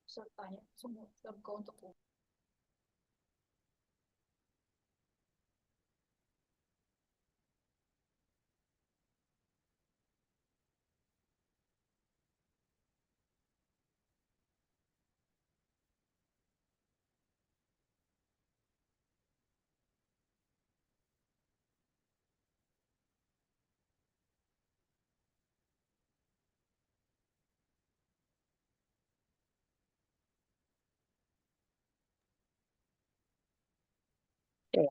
sertanya semua lembaga untuk umum.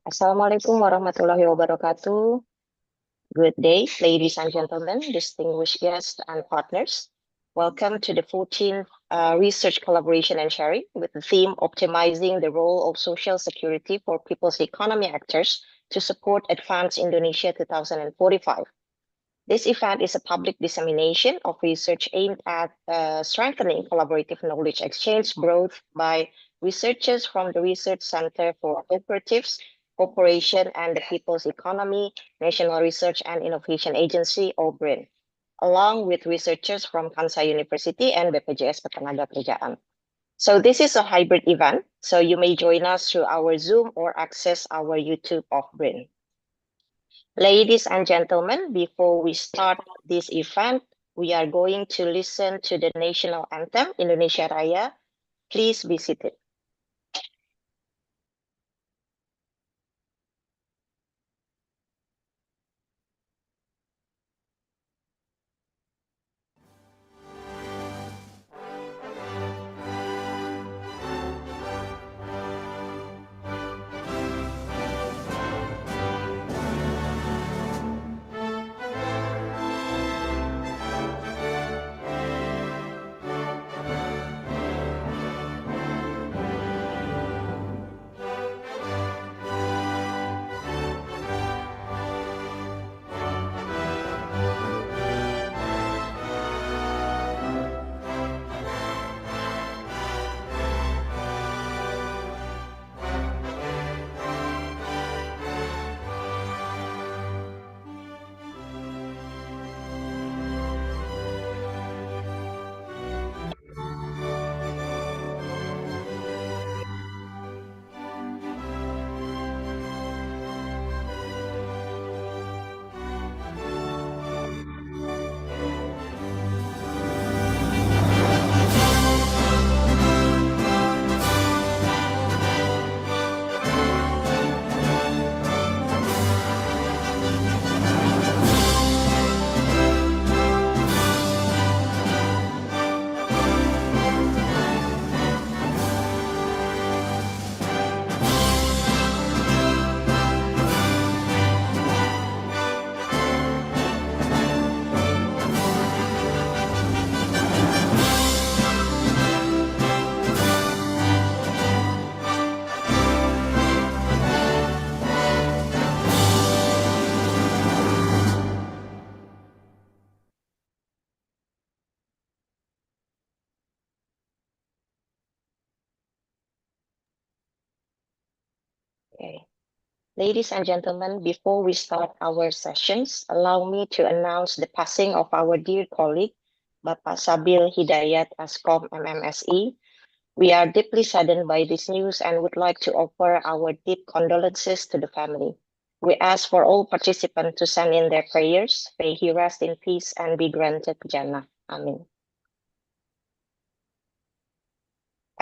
Assalamualaikum warahmatullahi wabarakatuh. Good day, ladies and gentlemen, distinguished guests and partners. Welcome to the 14th Research Collaboration and Sharing with the theme Optimizing the Role of Social Security for People's Economy Actors to Support Advanced Indonesia 2045. This event is a public dissemination of research aimed at strengthening collaborative knowledge exchange brought by researchers from the Research Center for Cooperatives, Cooperation, and the People's Economy, National Research and Innovation Agency, or BRIN, along with researchers from Kansai University and BPJS Ketenagakerjaan. So this is a hybrid event, so you may join us through our Zoom or access our YouTube of BRIN. Ladies and gentlemen, before we start this event, we are going to listen to the national anthem, Indonesia Raya. Please be seated. Okay. Ladies and gentlemen, before we start our sessions, allow me to announce the passing of our dear colleague, Bapak Sabil Hidayat Askom MMSI. We are deeply saddened by this news and would like to offer our deep condolences to the family. We ask for all participants to send in their prayers. May he rest in peace and be granted Jannah. Amin.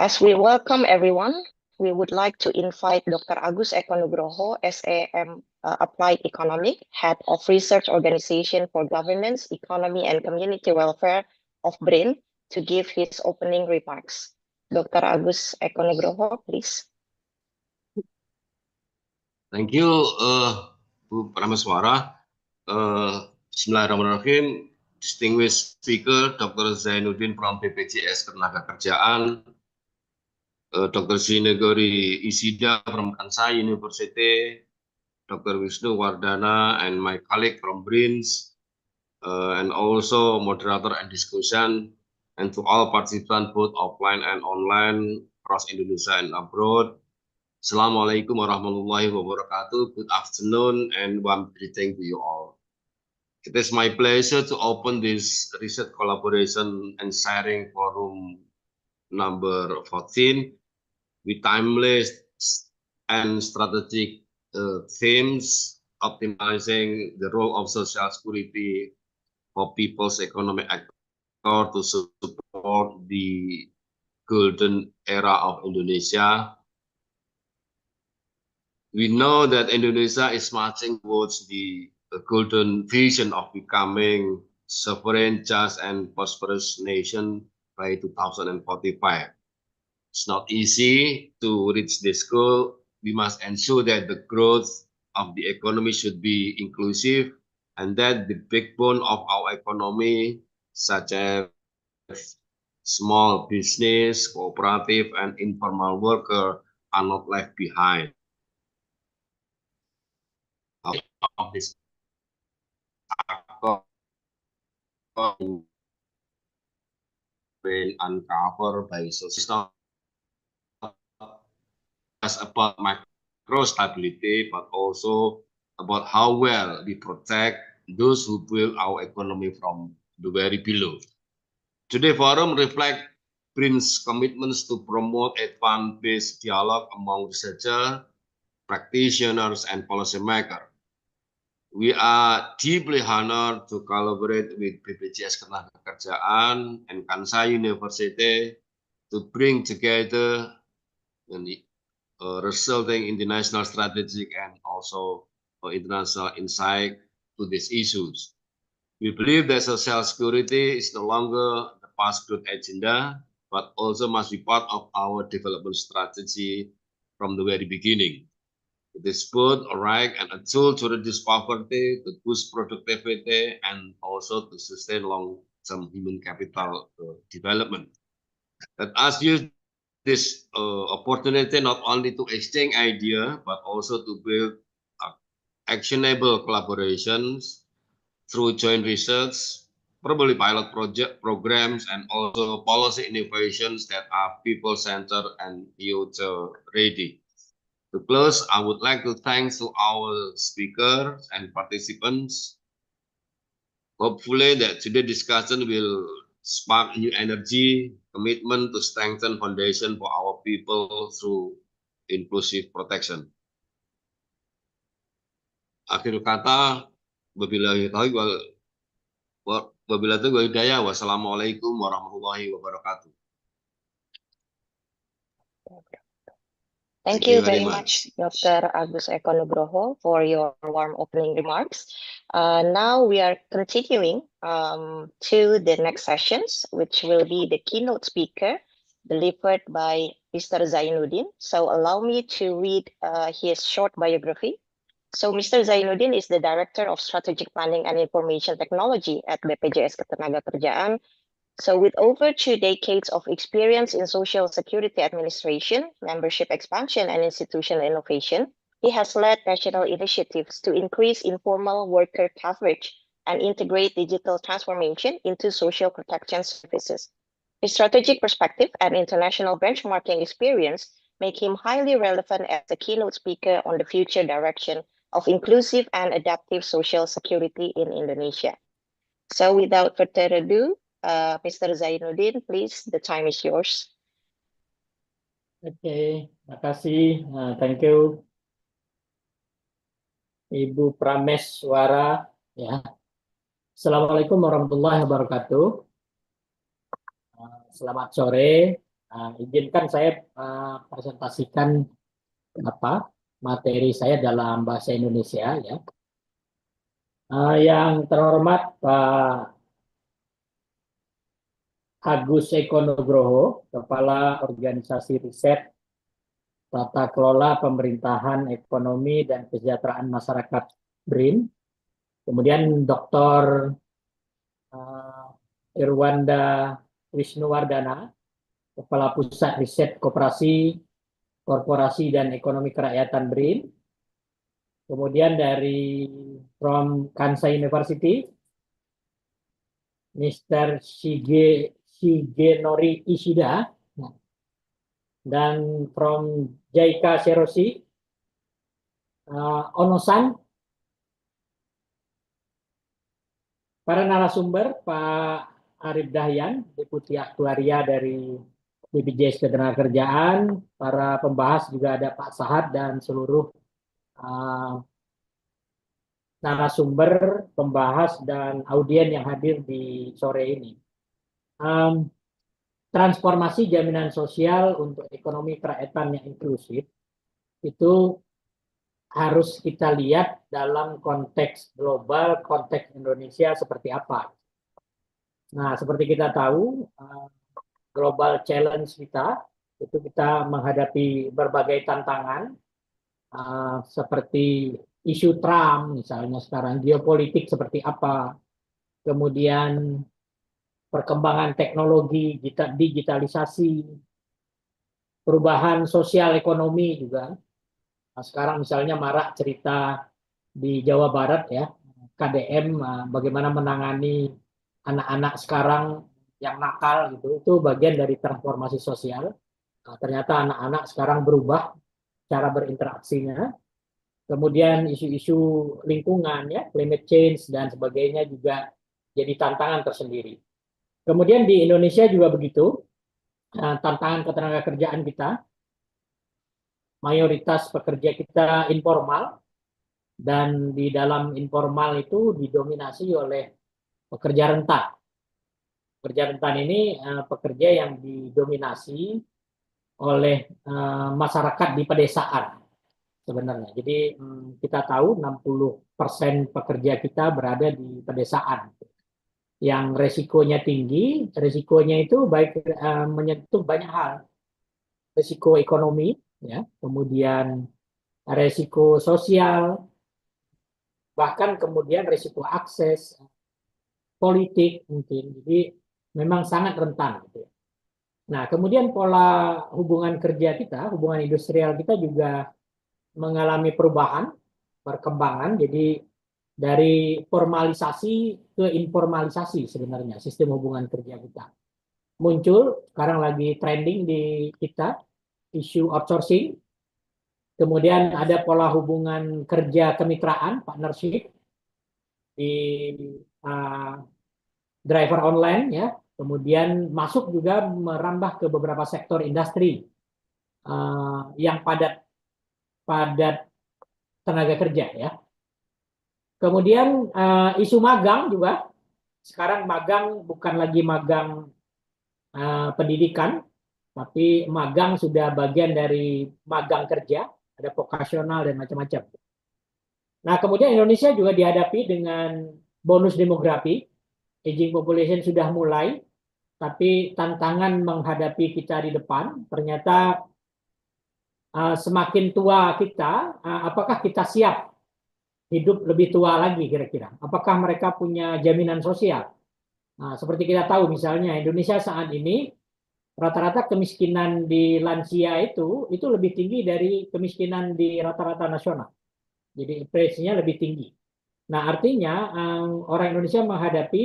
As we welcome everyone, we would like to invite Dr. Agus Eko Nugroho, SAM Applied Economic, Head of Research Organization for Governance, Economy, and Community Welfare of BRIN, to give his opening remarks. Dr. Agus Eko Nugroho, please. Thank you, Bu Prameswara. Bismillahirrahmanirrahim. Distinguished speaker, Dr. Zainuddin from BPJS Ketenagakerjaan, Dr. Sinegori Isida from Kansai University, Dr. Wisnu Wardana, and my colleague from BRINS, and also moderator and discussion, and to all participants both offline and online across Indonesia and abroad. Assalamualaikum warahmatullahi wabarakatuh. Good afternoon and warm greeting to you all. It is my pleasure to open this research collaboration and sharing forum number 14, with timeless and strategic themes, optimizing the role of social security for people's economic actor to support the golden era of Indonesia. We know that Indonesia is marching towards the golden vision of becoming sovereign, just, and prosperous nation by 2045. It's not easy to reach this goal. We must ensure that the growth of the economy should be inclusive and that the backbone of our economy, such as small business, cooperative, and informal worker, are not left behind. Of this been uncovered by social just about macro stability, but also about how well we protect those who build our economy from the very below. Today forum reflect BRIN's commitments to promote advanced-based dialogue among researchers, practitioners, and policymakers. We are deeply honored to collaborate with BPJS Ketenagakerjaan and Kansai University to bring together resulting in the national strategic and also international insight to these issues. We believe that social security is no longer the past growth agenda, but also must be part of our development strategy from the very beginning. It is both a right and a tool to reduce poverty, to boost productivity, and also to sustain long-term human capital development. Let us use this opportunity not only to exchange ideas, but also to build actionable collaborations through joint research, probably pilot project programs, and also policy innovations that are people-centered and future-ready. To close, I would like to thank to our speakers and participants. Hopefully that today's discussion will spark new energy, commitment to strengthen foundation for our people through inclusive protection. Akhir kata, wabillahi taufiq hidayah. Wassalamualaikum warahmatullahi wabarakatuh. Thank you very much, Dr. Agus Eko Nugroho, for your warm opening remarks. Now we are continuing to the next sessions, which will be the keynote speaker delivered by Mr. Zainuddin. So allow me to read his short biography. So Mr. Zainuddin is the Director of Strategic Planning and Information Technology at BPJS Ketenagakerjaan. So with over 2 decades of experience in social security administration, membership expansion, and institutional innovation, he has led national initiatives to increase informal worker coverage and integrate digital transformation into social protection services. His strategic perspective and international benchmarking experience make him highly relevant as a keynote speaker on the future direction of inclusive and adaptive social security in Indonesia. So without further ado, Mr. Zainuddin, please, the time is yours. Oke, makasih. Thank you, Ibu Prameswara. Ya. Assalamualaikum warahmatullahi wabarakatuh. Selamat sore. Izinkan saya presentasikan materi saya dalam bahasa Indonesia. Ya. Yang terhormat Pak Agus Eko Nugroho, Kepala Organisasi Riset, Tata Kelola Pemerintahan Ekonomi dan Kesejahteraan Masyarakat BRIN. Kemudian Dr. Irwanda Wisnuwardana, Kepala Pusat Riset Koperasi, Korporasi dan Ekonomi Kerakyatan BRIN. Kemudian dari from Kansai University, Mr. Shigenori Ishida, dan from Jaika Seroshi, Onosan. Para narasumber, Pak Arif Dahyan, Deputi Aktuaria dari BPJS Ketenagakerjaan, para pembahas juga ada Pak Sahat dan seluruh narasumber, pembahas, dan audien yang hadir di sore ini. Transformasi jaminan sosial untuk ekonomi kerakyatan yang inklusif itu harus kita lihat dalam konteks global, konteks Indonesia seperti apa. Nah, seperti kita tahu, global challenge kita itu kita menghadapi berbagai tantangan seperti isu Trump misalnya sekarang, geopolitik seperti apa, kemudian perkembangan teknologi, digitalisasi, perubahan sosial ekonomi juga. Nah, sekarang misalnya marak cerita di Jawa Barat ya, KDM bagaimana menangani anak-anak sekarang yang nakal gitu, itu bagian dari transformasi sosial. Nah, ternyata anak-anak sekarang berubah cara berinteraksinya. Kemudian isu-isu lingkungan ya, climate change dan sebagainya juga jadi tantangan tersendiri. Kemudian di Indonesia juga begitu, tantangan ketenagakerjaan kita, mayoritas pekerja kita informal, dan di dalam informal itu didominasi oleh pekerja rentan. Pekerja rentan ini pekerja yang didominasi oleh masyarakat di pedesaan sebenarnya. Jadi kita tahu 60% pekerja kita berada di pedesaan. Yang resikonya tinggi, resikonya itu baik menyentuh banyak hal. Resiko ekonomi, ya, kemudian resiko sosial, bahkan kemudian resiko akses politik mungkin. Jadi memang sangat rentan gitu. Nah, kemudian pola hubungan kerja kita, hubungan industrial kita juga mengalami perubahan, perkembangan. Jadi dari formalisasi ke informalisasi sebenarnya sistem hubungan kerja kita. Muncul sekarang lagi trending di kita isu outsourcing. Kemudian ada pola hubungan kerja kemitraan, partnership di driver online ya. Kemudian masuk juga merambah ke beberapa sektor industri yang padat tenaga kerja ya. Kemudian isu magang juga. Sekarang magang bukan lagi magang pendidikan, tapi magang sudah bagian dari magang kerja, ada vokasional dan macam-macam. Nah, kemudian Indonesia juga dihadapi dengan bonus demografi, aging population sudah mulai, tapi tantangan menghadapi kita di depan, ternyata semakin tua kita, apakah kita siap hidup lebih tua lagi kira-kira? Apakah mereka punya jaminan sosial? Nah, seperti kita tahu misalnya Indonesia saat ini rata-rata kemiskinan di lansia itu lebih tinggi dari kemiskinan di rata-rata nasional. Jadi inflasinya lebih tinggi. Nah, artinya orang Indonesia menghadapi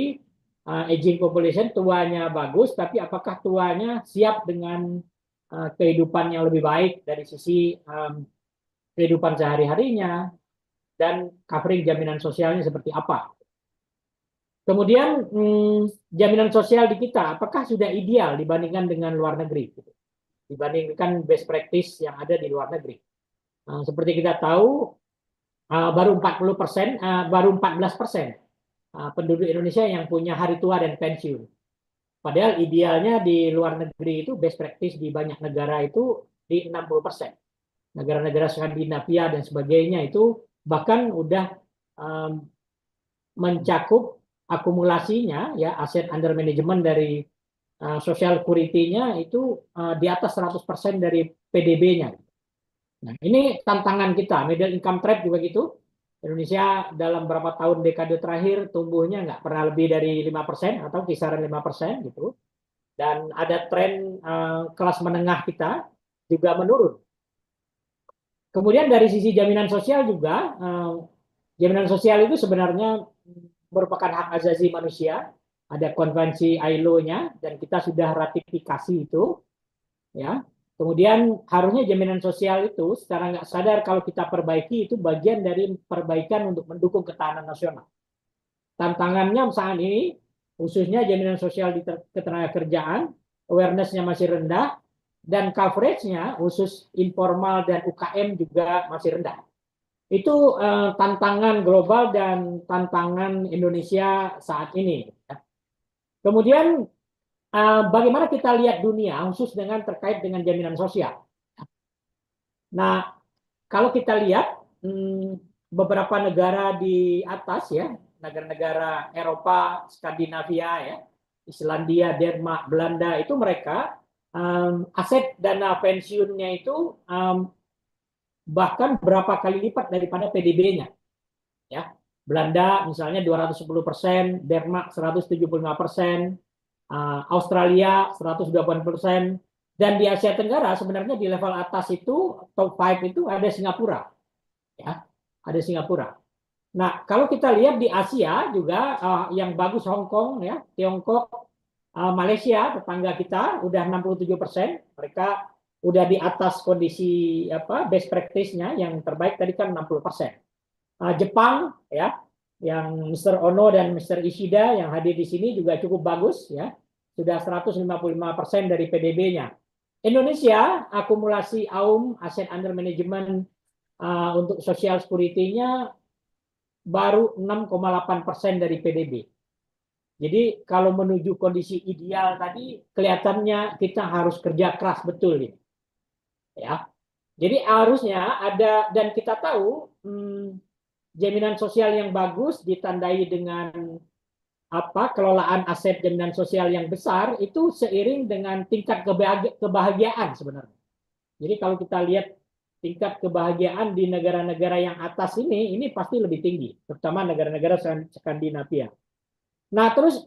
aging population, tuanya bagus, tapi apakah tuanya siap dengan kehidupan yang lebih baik dari sisi kehidupan sehari-harinya dan covering jaminan sosialnya seperti apa? Kemudian jaminan sosial di kita apakah sudah ideal dibandingkan dengan luar negeri, dibandingkan best practice yang ada di luar negeri. Seperti kita tahu baru 40%, baru 14% penduduk Indonesia yang punya hari tua dan pensiun. Padahal idealnya di luar negeri itu best practice di banyak negara itu di 60%. Negara-negara Skandinavia dan sebagainya itu bahkan udah mencakup akumulasinya ya aset under management dari social security-nya itu di atas 100% dari PDB-nya. Nah, ini tantangan kita, middle income trap juga gitu. Indonesia dalam beberapa tahun dekade terakhir tumbuhnya nggak pernah lebih dari 5% atau kisaran 5% gitu. Dan ada tren kelas menengah kita juga menurun. Kemudian dari sisi jaminan sosial juga, jaminan sosial itu sebenarnya merupakan hak asasi manusia. Ada konvensi ILO-nya dan kita sudah ratifikasi itu, ya. Kemudian harusnya jaminan sosial itu secara nggak sadar kalau kita perbaiki itu bagian dari perbaikan untuk mendukung ketahanan nasional. Tantangannya saat ini khususnya jaminan sosial di ketenagakerjaan, awareness-nya masih rendah, dan coveragenya khusus informal dan UKM juga masih rendah. Itu tantangan global dan tantangan Indonesia saat ini. Kemudian bagaimana kita lihat dunia khusus terkait dengan jaminan sosial. Nah, kalau kita lihat beberapa negara di atas ya, negara-negara Eropa, Skandinavia ya, Islandia, Denmark, Belanda, itu mereka aset dana pensiunnya itu bahkan berapa kali lipat daripada PDB-nya. Ya, Belanda misalnya 210%, Denmark 175%, Australia 120%, dan di Asia Tenggara sebenarnya di level atas itu top 5 itu ada Singapura. Ya, ada Singapura. Nah, kalau kita lihat di Asia juga yang bagus Hong Kong ya, Tiongkok, Malaysia tetangga kita udah 67%, mereka udah di atas kondisi best practice-nya yang terbaik tadi kan 60%. Jepang ya, yang Mr. Ono dan Mr. Ishida yang hadir di sini juga cukup bagus ya, sudah 155% dari PDB-nya. Indonesia akumulasi AUM asset under management untuk social security-nya baru 6,8% dari PDB. Jadi kalau menuju kondisi ideal tadi kelihatannya kita harus kerja keras betul nih. Ya. Jadi harusnya ada, dan kita tahu jaminan sosial yang bagus ditandai dengan kelolaan aset jaminan sosial yang besar itu seiring dengan tingkat kebahagiaan sebenarnya. Jadi kalau kita lihat tingkat kebahagiaan di negara-negara yang atas ini pasti lebih tinggi, terutama negara-negara Skandinavia. Nah, terus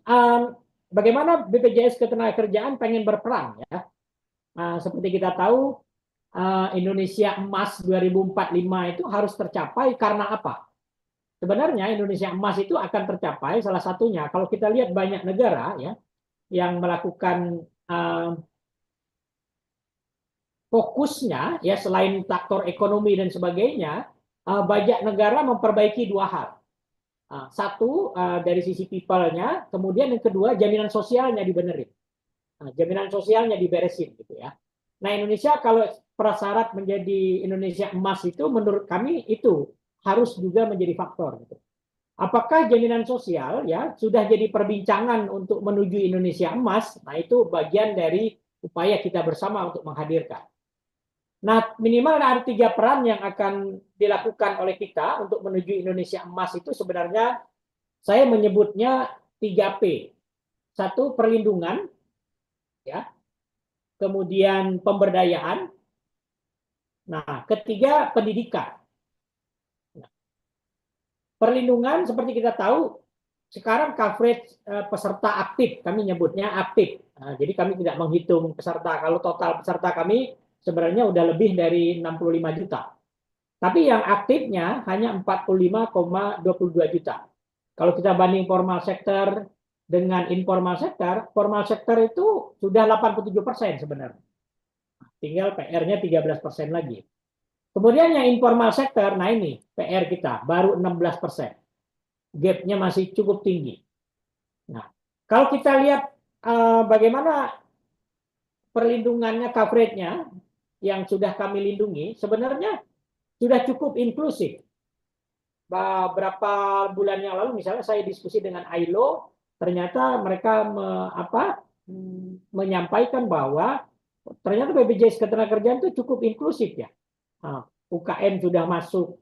bagaimana BPJS Ketenagakerjaan pengen berperan ya? Seperti kita tahu Indonesia Emas 2045 itu harus tercapai karena apa? Sebenarnya Indonesia Emas itu akan tercapai salah satunya kalau kita lihat banyak negara ya yang melakukan fokusnya ya selain faktor ekonomi dan sebagainya, banyak negara memperbaiki dua hal. Satu dari sisi people-nya, kemudian yang kedua jaminan sosialnya dibenerin. Jaminan sosialnya diberesin gitu ya. Nah, Indonesia kalau prasyarat menjadi Indonesia Emas itu menurut kami itu harus juga menjadi faktor gitu. Apakah jaminan sosial ya sudah jadi perbincangan untuk menuju Indonesia Emas? Nah, itu bagian dari upaya kita bersama untuk menghadirkan. Nah, minimal ada 3 peran yang akan dilakukan oleh kita untuk menuju Indonesia Emas itu sebenarnya saya menyebutnya 3P. Satu, perlindungan, ya. Kemudian pemberdayaan. Nah, ketiga, pendidikan. Nah, perlindungan seperti kita tahu sekarang coverage peserta aktif, kami nyebutnya aktif. Nah, jadi kami tidak menghitung peserta. Kalau total peserta kami sebenarnya udah lebih dari 65 juta. Tapi yang aktifnya hanya 45,22 juta. Kalau kita banding formal sektor dengan informal sektor, formal sektor itu sudah 87% sebenarnya. Tinggal PR-nya 13% lagi. Kemudian yang informal sektor, nah ini PR kita, baru 16%. Gap-nya masih cukup tinggi. Nah, kalau kita lihat bagaimana perlindungannya, coverage-nya, yang sudah kami lindungi sebenarnya sudah cukup inklusif. Beberapa bulan yang lalu misalnya saya diskusi dengan ILO, ternyata mereka menyampaikan bahwa ternyata BPJS Ketenagakerjaan itu cukup inklusif ya. UKM sudah masuk,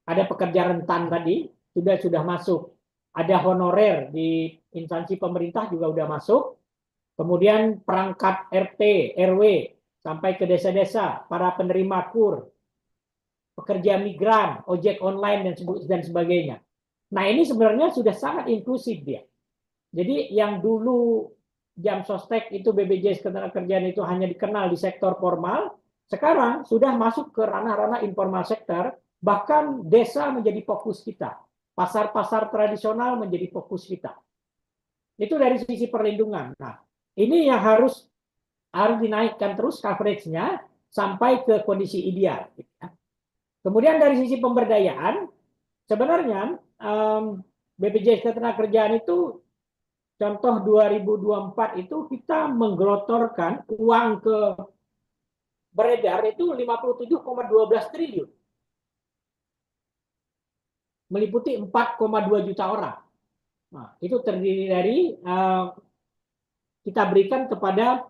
ada pekerja rentan tadi sudah masuk, ada honorer di instansi pemerintah juga sudah masuk, kemudian perangkat RT, RW sampai ke desa-desa, para penerima KUR, pekerja migran, ojek online dan sebagainya. Nah, ini sebenarnya sudah sangat inklusif dia. Jadi yang dulu jam sostek itu BPJS Ketenagakerjaan itu hanya dikenal di sektor formal, sekarang sudah masuk ke ranah-ranah informal sektor, bahkan desa menjadi fokus kita. Pasar-pasar tradisional menjadi fokus kita. Itu dari sisi perlindungan. Nah, ini yang harus dinaikkan terus coverage-nya sampai ke kondisi ideal. Kemudian dari sisi pemberdayaan, sebenarnya BPJS Ketenagakerjaan itu contoh 2024 itu kita menggelontorkan uang ke beredar itu 57,12 triliun. Meliputi 4,2 juta orang. Nah, itu terdiri dari kita berikan kepada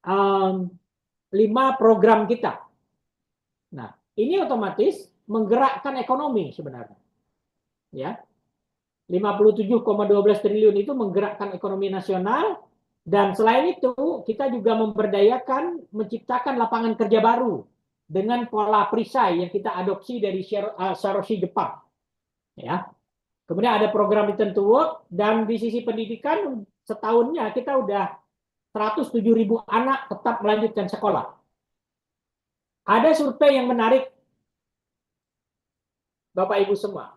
5 program kita. Nah, ini otomatis menggerakkan ekonomi sebenarnya. Ya. 57,12 triliun itu menggerakkan ekonomi nasional, dan selain itu kita juga memberdayakan menciptakan lapangan kerja baru dengan pola perisai yang kita adopsi dari Saroshi Jepang. Ya. Kemudian ada program return to work, dan di sisi pendidikan setahunnya kita udah 107.000 anak tetap melanjutkan sekolah. Ada survei yang menarik, Bapak Ibu semua.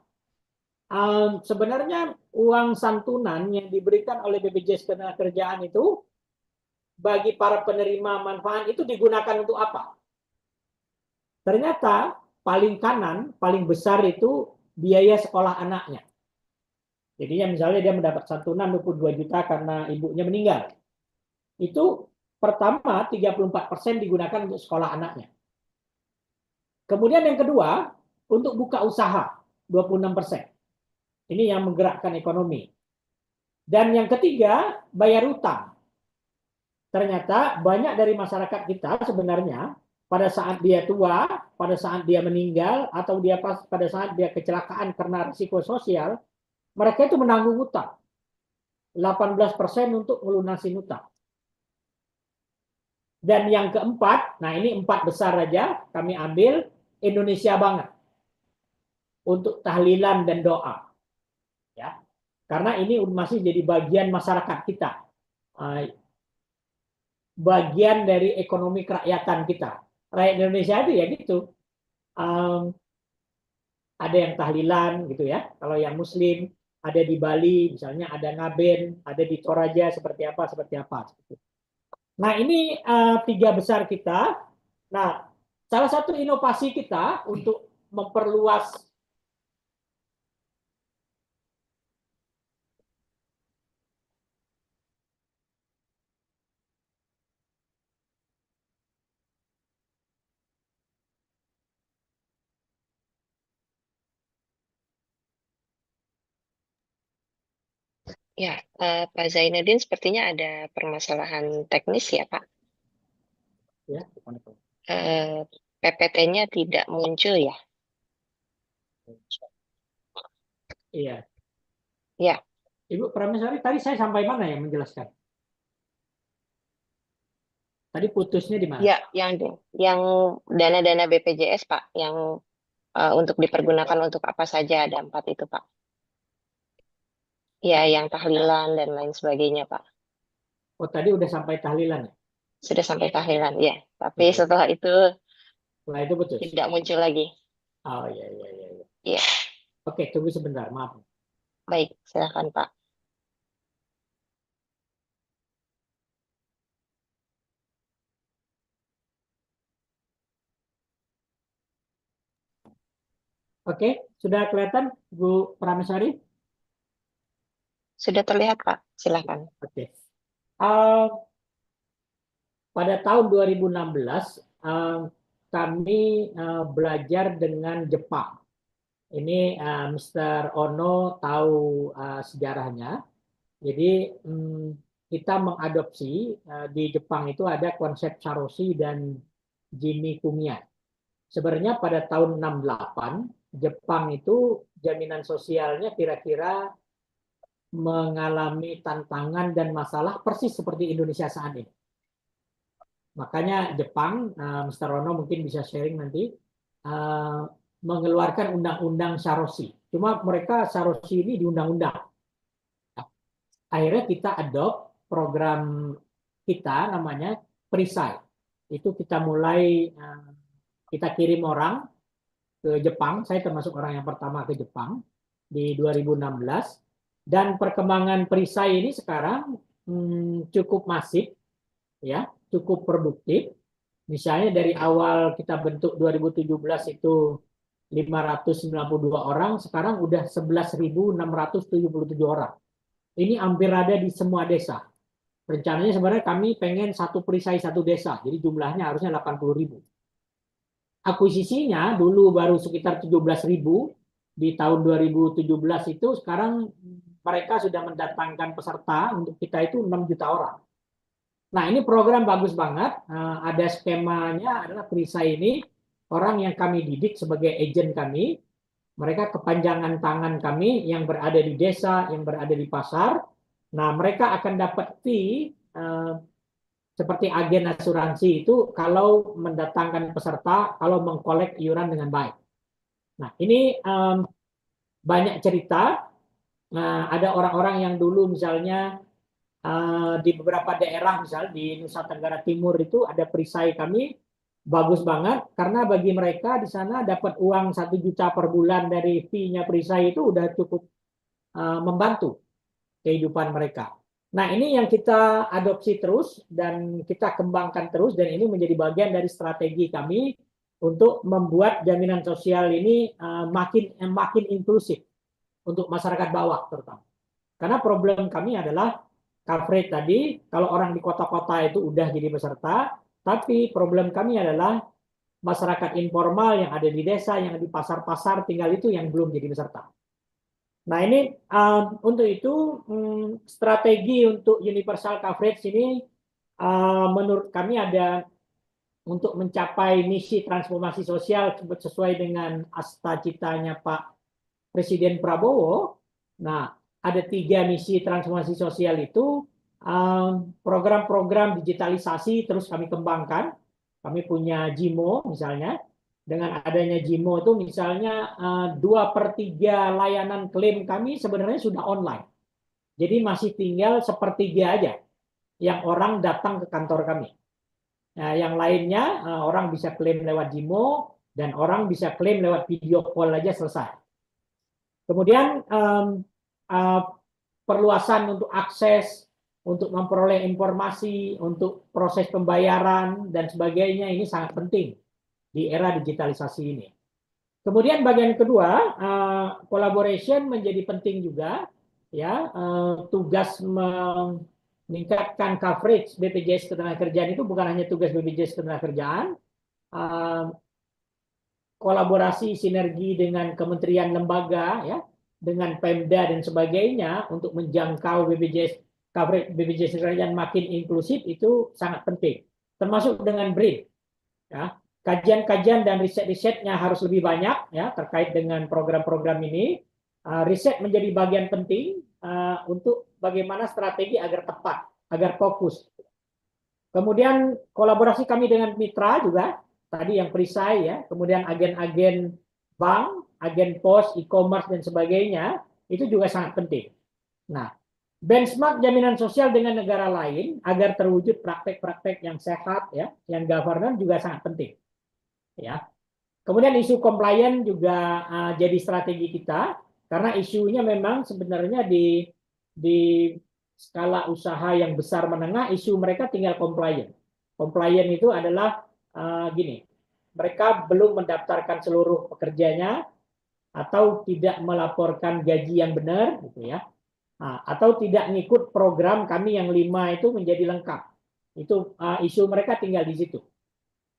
Sebenarnya uang santunan yang diberikan oleh BPJS Ketenagakerjaan itu bagi para penerima manfaat itu digunakan untuk apa? Ternyata paling kanan, paling besar itu biaya sekolah anaknya. Jadinya misalnya dia mendapat santunan 22 juta karena ibunya meninggal. Itu pertama 34% digunakan untuk sekolah anaknya. Kemudian yang kedua, untuk buka usaha 26%. Ini yang menggerakkan ekonomi. Dan yang ketiga, bayar utang. Ternyata banyak dari masyarakat kita sebenarnya pada saat dia tua, pada saat dia meninggal, atau pada saat dia kecelakaan karena risiko sosial, mereka itu menanggung utang. 18% untuk melunasi utang. Dan yang keempat, nah ini 4 besar aja kami ambil, Indonesia banget. Untuk tahlilan dan doa. Ya, karena ini masih jadi bagian masyarakat kita, bagian dari ekonomi kerakyatan kita. Rakyat Indonesia itu ya gitu, ada yang tahlilan gitu ya. Kalau yang Muslim ada di Bali, misalnya ada ngaben, ada di Toraja seperti apa. Nah ini 3 besar kita. Nah salah satu inovasi kita untuk memperluas Ya, Pak Zainuddin sepertinya ada permasalahan teknis ya, Pak. ya, PPT-nya tidak muncul ya. iya. Ya, Ibu Prameswari, tadi saya sampai mana ya menjelaskan? Tadi putusnya di mana? ya, yang dana-dana BPJS, Pak, yang untuk dipergunakan untuk apa saja, ada 4 itu, Pak. Ya, yang tahlilan dan lain sebagainya, Pak. Oh, tadi udah sampai tahlilan ya? Sudah sampai tahlilan, ya. Tapi setelah itu Setelah itu putus. tidak muncul lagi. Oh iya. Iya, Oke, tunggu sebentar, maaf. baik, silakan, Pak. Oke, sudah kelihatan Bu Prameswari? Sudah terlihat, Pak. Silakan. Oke. Pada tahun 2016 kami belajar dengan Jepang. Ini Mr. Ono tahu sejarahnya. Jadi kita mengadopsi di Jepang itu ada konsep Saroshi dan Jimmy Kumia. Sebenarnya pada tahun 68 Jepang itu jaminan sosialnya kira-kira mengalami tantangan dan masalah persis seperti Indonesia saat ini. Makanya Jepang, Mr. Rono mungkin bisa sharing nanti, mengeluarkan undang-undang Saroshi. Cuma mereka Saroshi ini di undang-undang. Akhirnya kita adopt program kita namanya perisai. Itu kita mulai, kita kirim orang ke Jepang. Saya termasuk orang yang pertama ke Jepang di 2016. Dan perkembangan perisai ini sekarang cukup masif, ya, cukup produktif. Misalnya dari awal kita bentuk 2017 itu 592 orang, sekarang udah 11.677 orang. Ini hampir ada di semua desa. rencananya sebenarnya kami pengen satu perisai satu desa, jadi jumlahnya harusnya 80.000. Akuisisinya dulu baru sekitar 17.000 di tahun 2017 itu, sekarang mereka sudah mendatangkan peserta untuk kita itu 6 juta orang. Nah, ini program bagus banget. Ada skemanya, adalah perisai ini orang yang kami didik sebagai agen kami. Mereka kepanjangan tangan kami yang berada di desa, yang berada di pasar. Nah, mereka akan dapat fee seperti agen asuransi itu kalau mendatangkan peserta, kalau mengkolek iuran dengan baik. Nah, ini banyak cerita. Ada orang-orang yang dulu misalnya di beberapa daerah, misal di Nusa Tenggara Timur itu ada perisai kami, bagus banget karena bagi mereka di sana dapat uang 1 juta per bulan dari fee-nya perisai itu udah cukup membantu kehidupan mereka. Nah, ini yang kita adopsi terus dan kita kembangkan terus, dan ini menjadi bagian dari strategi kami untuk membuat jaminan sosial ini makin inklusif untuk masyarakat bawah terutama. Karena problem kami adalah coverage tadi, kalau orang di kota-kota itu udah jadi peserta, tapi problem kami adalah masyarakat informal yang ada di desa, yang di pasar-pasar tinggal itu yang belum jadi peserta. Nah, ini untuk itu strategi untuk universal coverage ini menurut kami ada untuk mencapai misi transformasi sosial sesuai dengan cita-citanya Pak Presiden Prabowo. Nah, ada 3 misi transformasi sosial itu, program-program digitalisasi terus kami kembangkan. Kami punya JIMO misalnya. Dengan adanya JIMO itu misalnya 2/3 layanan klaim kami sebenarnya sudah online. Jadi masih tinggal 1/3 aja yang orang datang ke kantor kami. Nah, yang lainnya orang bisa klaim lewat JIMO dan orang bisa klaim lewat video call aja selesai. Kemudian perluasan untuk akses, untuk memperoleh informasi, untuk proses pembayaran dan sebagainya, ini sangat penting di era digitalisasi ini. Kemudian bagian kedua, collaboration menjadi penting juga, ya. Tugas meningkatkan coverage BPJS Ketenagakerjaan itu bukan hanya tugas BPJS Ketenagakerjaan, kolaborasi sinergi dengan kementerian lembaga, ya, dengan Pemda dan sebagainya untuk menjangkau BPJS coverage BPJS Ketenagakerjaan makin inklusif itu sangat penting, termasuk dengan BRIN, ya. Kajian-kajian dan riset-risetnya harus lebih banyak, ya, terkait dengan program-program ini. Riset menjadi bagian penting untuk bagaimana strategi agar tepat, agar fokus. Kemudian kolaborasi kami dengan mitra juga, tadi yang perisai, ya, kemudian agen-agen bank, agen pos, e-commerce dan sebagainya, itu juga sangat penting. Nah, benchmark jaminan sosial dengan negara lain agar terwujud praktek-praktek yang sehat, ya, yang governance juga sangat penting. Ya. Kemudian isu compliance juga jadi strategi kita, karena isunya memang sebenarnya di skala usaha yang besar menengah, isu mereka tinggal compliance. Compliance itu adalah gini, mereka belum mendaftarkan seluruh pekerjanya atau tidak melaporkan gaji yang benar, gitu ya, atau tidak ngikut program kami yang 5 itu menjadi lengkap. Itu isu mereka tinggal di situ.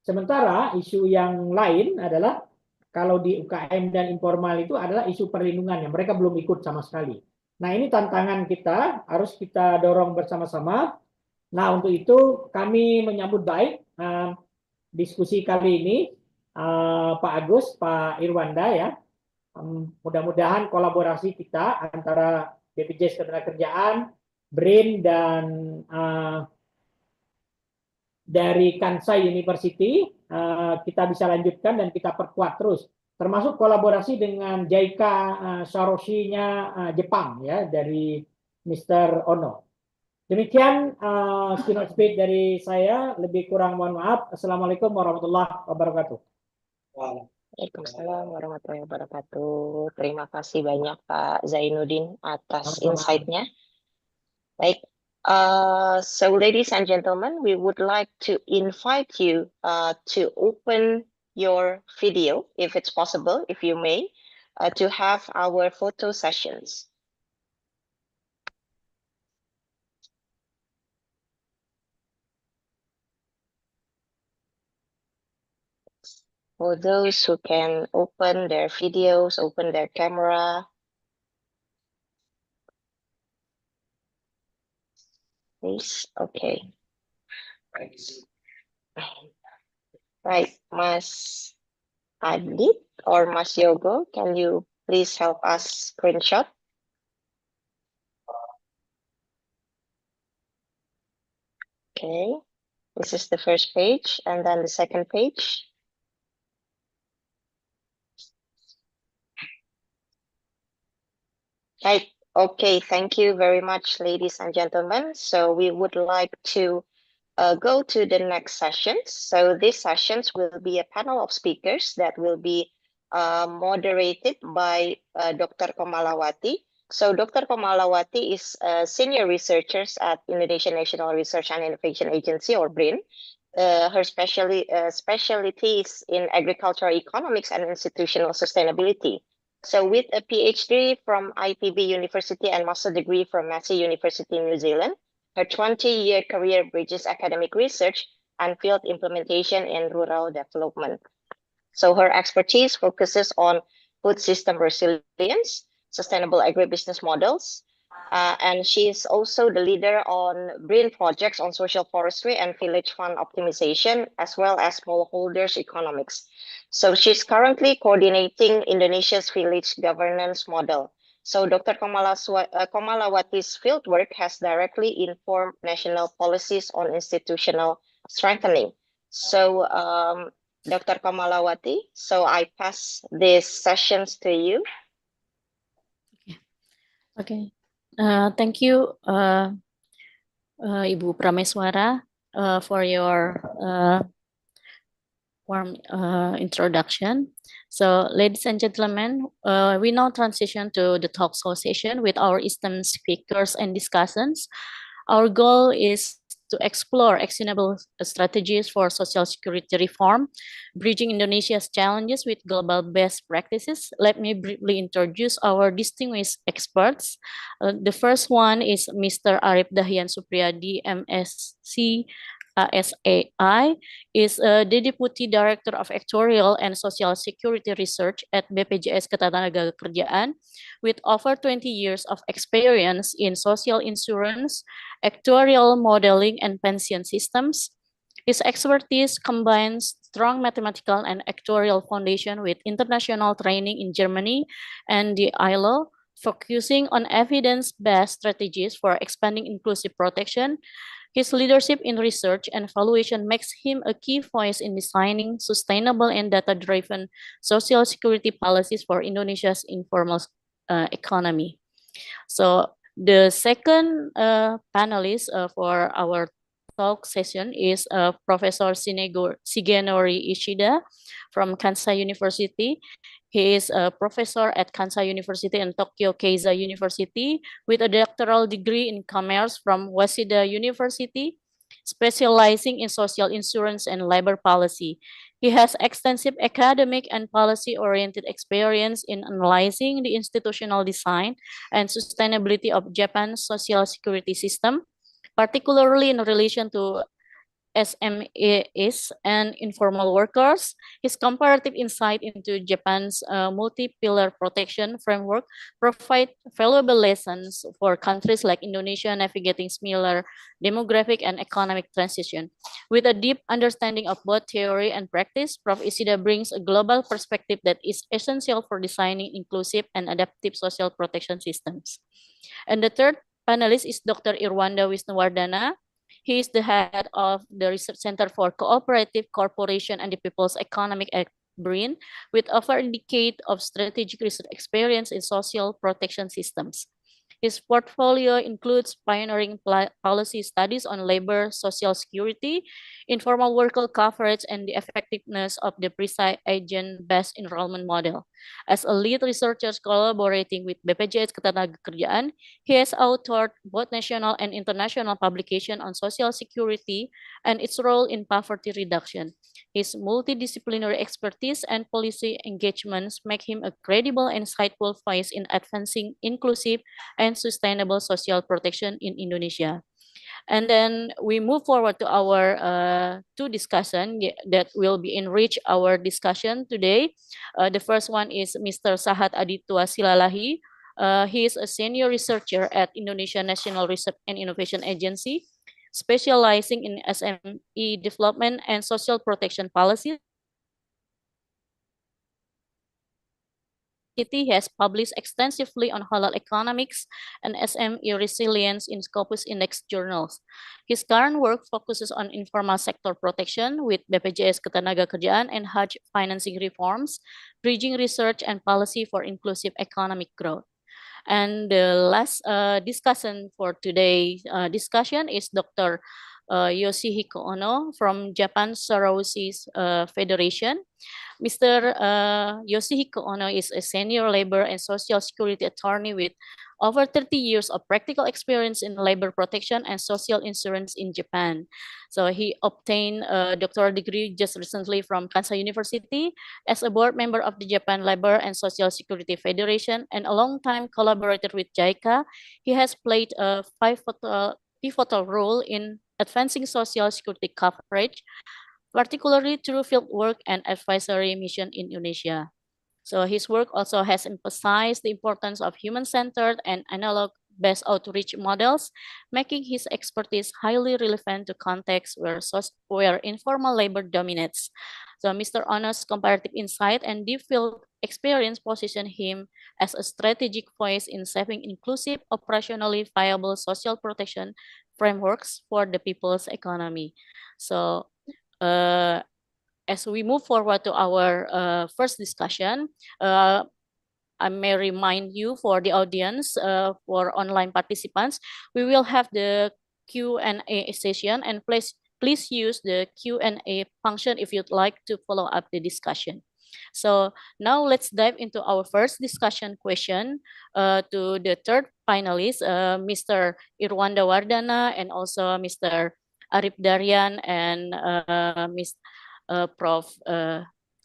Sementara isu yang lain adalah kalau di UKM dan informal itu adalah isu perlindungan yang mereka belum ikut sama sekali. Nah, ini tantangan kita, harus kita dorong bersama-sama. Nah, untuk itu kami menyambut baik diskusi kali ini, Pak Agus, Pak Irwanda, ya. Mudah-mudahan kolaborasi kita antara BPJS Ketenagakerjaan, BRIN, dan dari Kansai University kita bisa lanjutkan dan kita perkuat terus, termasuk kolaborasi dengan JICA Saroshi-nya Jepang, ya, dari Mr. Ono. Demikian keynote speech dari saya, lebih kurang mohon maaf. Assalamualaikum warahmatullahi wabarakatuh. Waalaikumsalam warahmatullahi wabarakatuh. Terima kasih banyak Pak Zainuddin atas insight-nya. Baik. So ladies and gentlemen, we would like to invite you to open your video, if it's possible, if you may, to have our photo sessions. For those who can open their videos, open their camera. Please, okay. Right, Mas Adit or Mas Yogo, can you please help us screenshot? Okay, this is the first page, and then the second page. Right, okay, thank you very much, ladies and gentlemen. So we would like to go to the next sessions. So these sessions will be a panel of speakers that will be moderated by Dr. Komalawati. So Dr. Komalawati is a senior researcher at Indonesian National Research and Innovation Agency, or BRIN. Her specialty is in agricultural economics and institutional sustainability. So with a PhD from IPB University and master degree from Massey University in New Zealand, her 20-year career bridges academic research and field implementation in rural development. So her expertise focuses on food system resilience, sustainable agribusiness models, and she is also the leader on BRIN projects on social forestry and village fund optimization, as well as smallholders economics. So she's currently coordinating Indonesia's village governance model. So Dr. Komalawati's fieldwork has directly informed national policies on institutional strengthening. So Dr. Komalawati, so I pass these sessions to you. Okay. Thank you, Ibu Prameswara, for your warm introduction. So, ladies and gentlemen, we now transition to the talk show session with our esteemed speakers and discussants. Our goal is to explore actionable strategies for social security reform, bridging Indonesia's challenges with global best practices. Let me briefly introduce our distinguished experts. The first one is Mr. Arif Dahyan Supriyadi, MSc, SAI, is the Deputy Director of Actuarial and Social Security Research at BPJS Ketenagakerjaan, with over 20 years of experience in social insurance, actuarial modeling, and pension systems. His expertise combines strong mathematical and actuarial foundation with international training in Germany and the ILO, focusing on evidence-based strategies for expanding inclusive protection. His leadership in research and evaluation makes him a key voice in designing sustainable and data-driven social security policies for Indonesia's informal economy. So the second panelist for our talk session is Professor Shigenori Ishida from Kansai University. He is a professor at Kansai University and Tokyo Keizai University with a doctoral degree in commerce from Waseda University, specializing in social insurance and labor policy. He has extensive academic and policy-oriented experience in analyzing the institutional design and sustainability of Japan's social security system, particularly in relation to SMEs and informal workers. His comparative insight into Japan's multi-pillar protection framework provide valuable lessons for countries like Indonesia navigating similar demographic and economic transition. With a deep understanding of both theory and practice, Prof. Ishida brings a global perspective that is essential for designing inclusive and adaptive social protection systems. And the third panelist is Dr. Irwanda Wisnuwardana. He is the head of the Research Center for Cooperative Corporation and the People's Economic at BRIN, with over a decade of strategic research experience in social protection systems. His portfolio includes pioneering policy studies on labor, social security, informal worker coverage, and the effectiveness of the precise agent-based enrollment model. As a lead researcher collaborating with BPJS Ketenagakerjaan, he has authored both national and international publications on social security and its role in poverty reduction. His multidisciplinary expertise and policy engagements make him a credible and insightful voice in advancing inclusive and sustainable social protection in Indonesia. And then we move forward to our two discussion that will be enrich our discussion today. The first one is Mr. Sahat Aditya Silalahi. He is a senior researcher at Indonesia National Research and Innovation Agency, specializing in SME development and social protection policy. He has published extensively on halal economics and SME resilience in Scopus Index journals. His current work focuses on informal sector protection with BPJS Ketenagakerjaan and Hajj financing reforms, bridging research and policy for inclusive economic growth. And the last discussion for today's discussion is Dr. Yoshihiko Ono from Japan Sclerosis Federation. Mr. Yoshihiko Ono is a senior labor and social security attorney with over 30 years of practical experience in labor protection and social insurance in Japan. So he obtained a doctoral degree just recently from Kansai University as a board member of the Japan Labor and Social Security Federation and a long-time collaborator with JICA. He has played a pivotal role in advancing social security coverage, particularly through field work and advisory mission in Indonesia. So his work also has emphasized the importance of human-centered and analog-based outreach models, making his expertise highly relevant to contexts where informal labor dominates. So Mr. Ono's comparative insight and deep field experience position him as a strategic voice in shaping inclusive, operationally viable social protection frameworks for the people's economy. So as we move forward to our first discussion, I may remind you for the audience, for online participants, we will have the Q&A session, and please use the Q&A function if you'd like to follow up the discussion. So now let's dive into our first discussion question to the third panelist, Mr. Irwanda Wardana, and also Mr. Arif Daryan and Ms. Prof.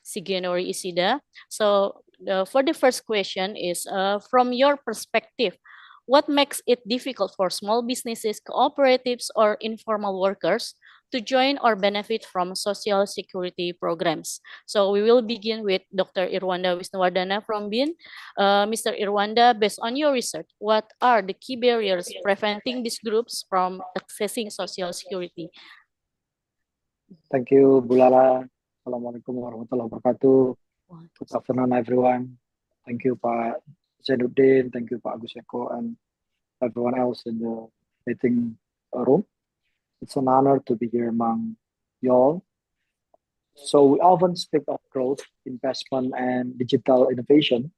Sigenori Isida. So for the first question is, from your perspective, what makes it difficult for small businesses, cooperatives, or informal workers to join or benefit from social security programs? So we will begin with Dr. Irwanda Wisnuwardana from BIN. Mr. Irwanda, based on your research, what are the key barriers preventing these groups from accessing social security? Thank you, Bu Lala. Assalamualaikum warahmatullahi wabarakatuh. Good afternoon, everyone. Thank you, Pak Zainuddin. Thank you, Pak Agus Eko, and everyone else in the meeting room. It's an honor to be here among you all. So we often speak of growth, investment, and digital innovation,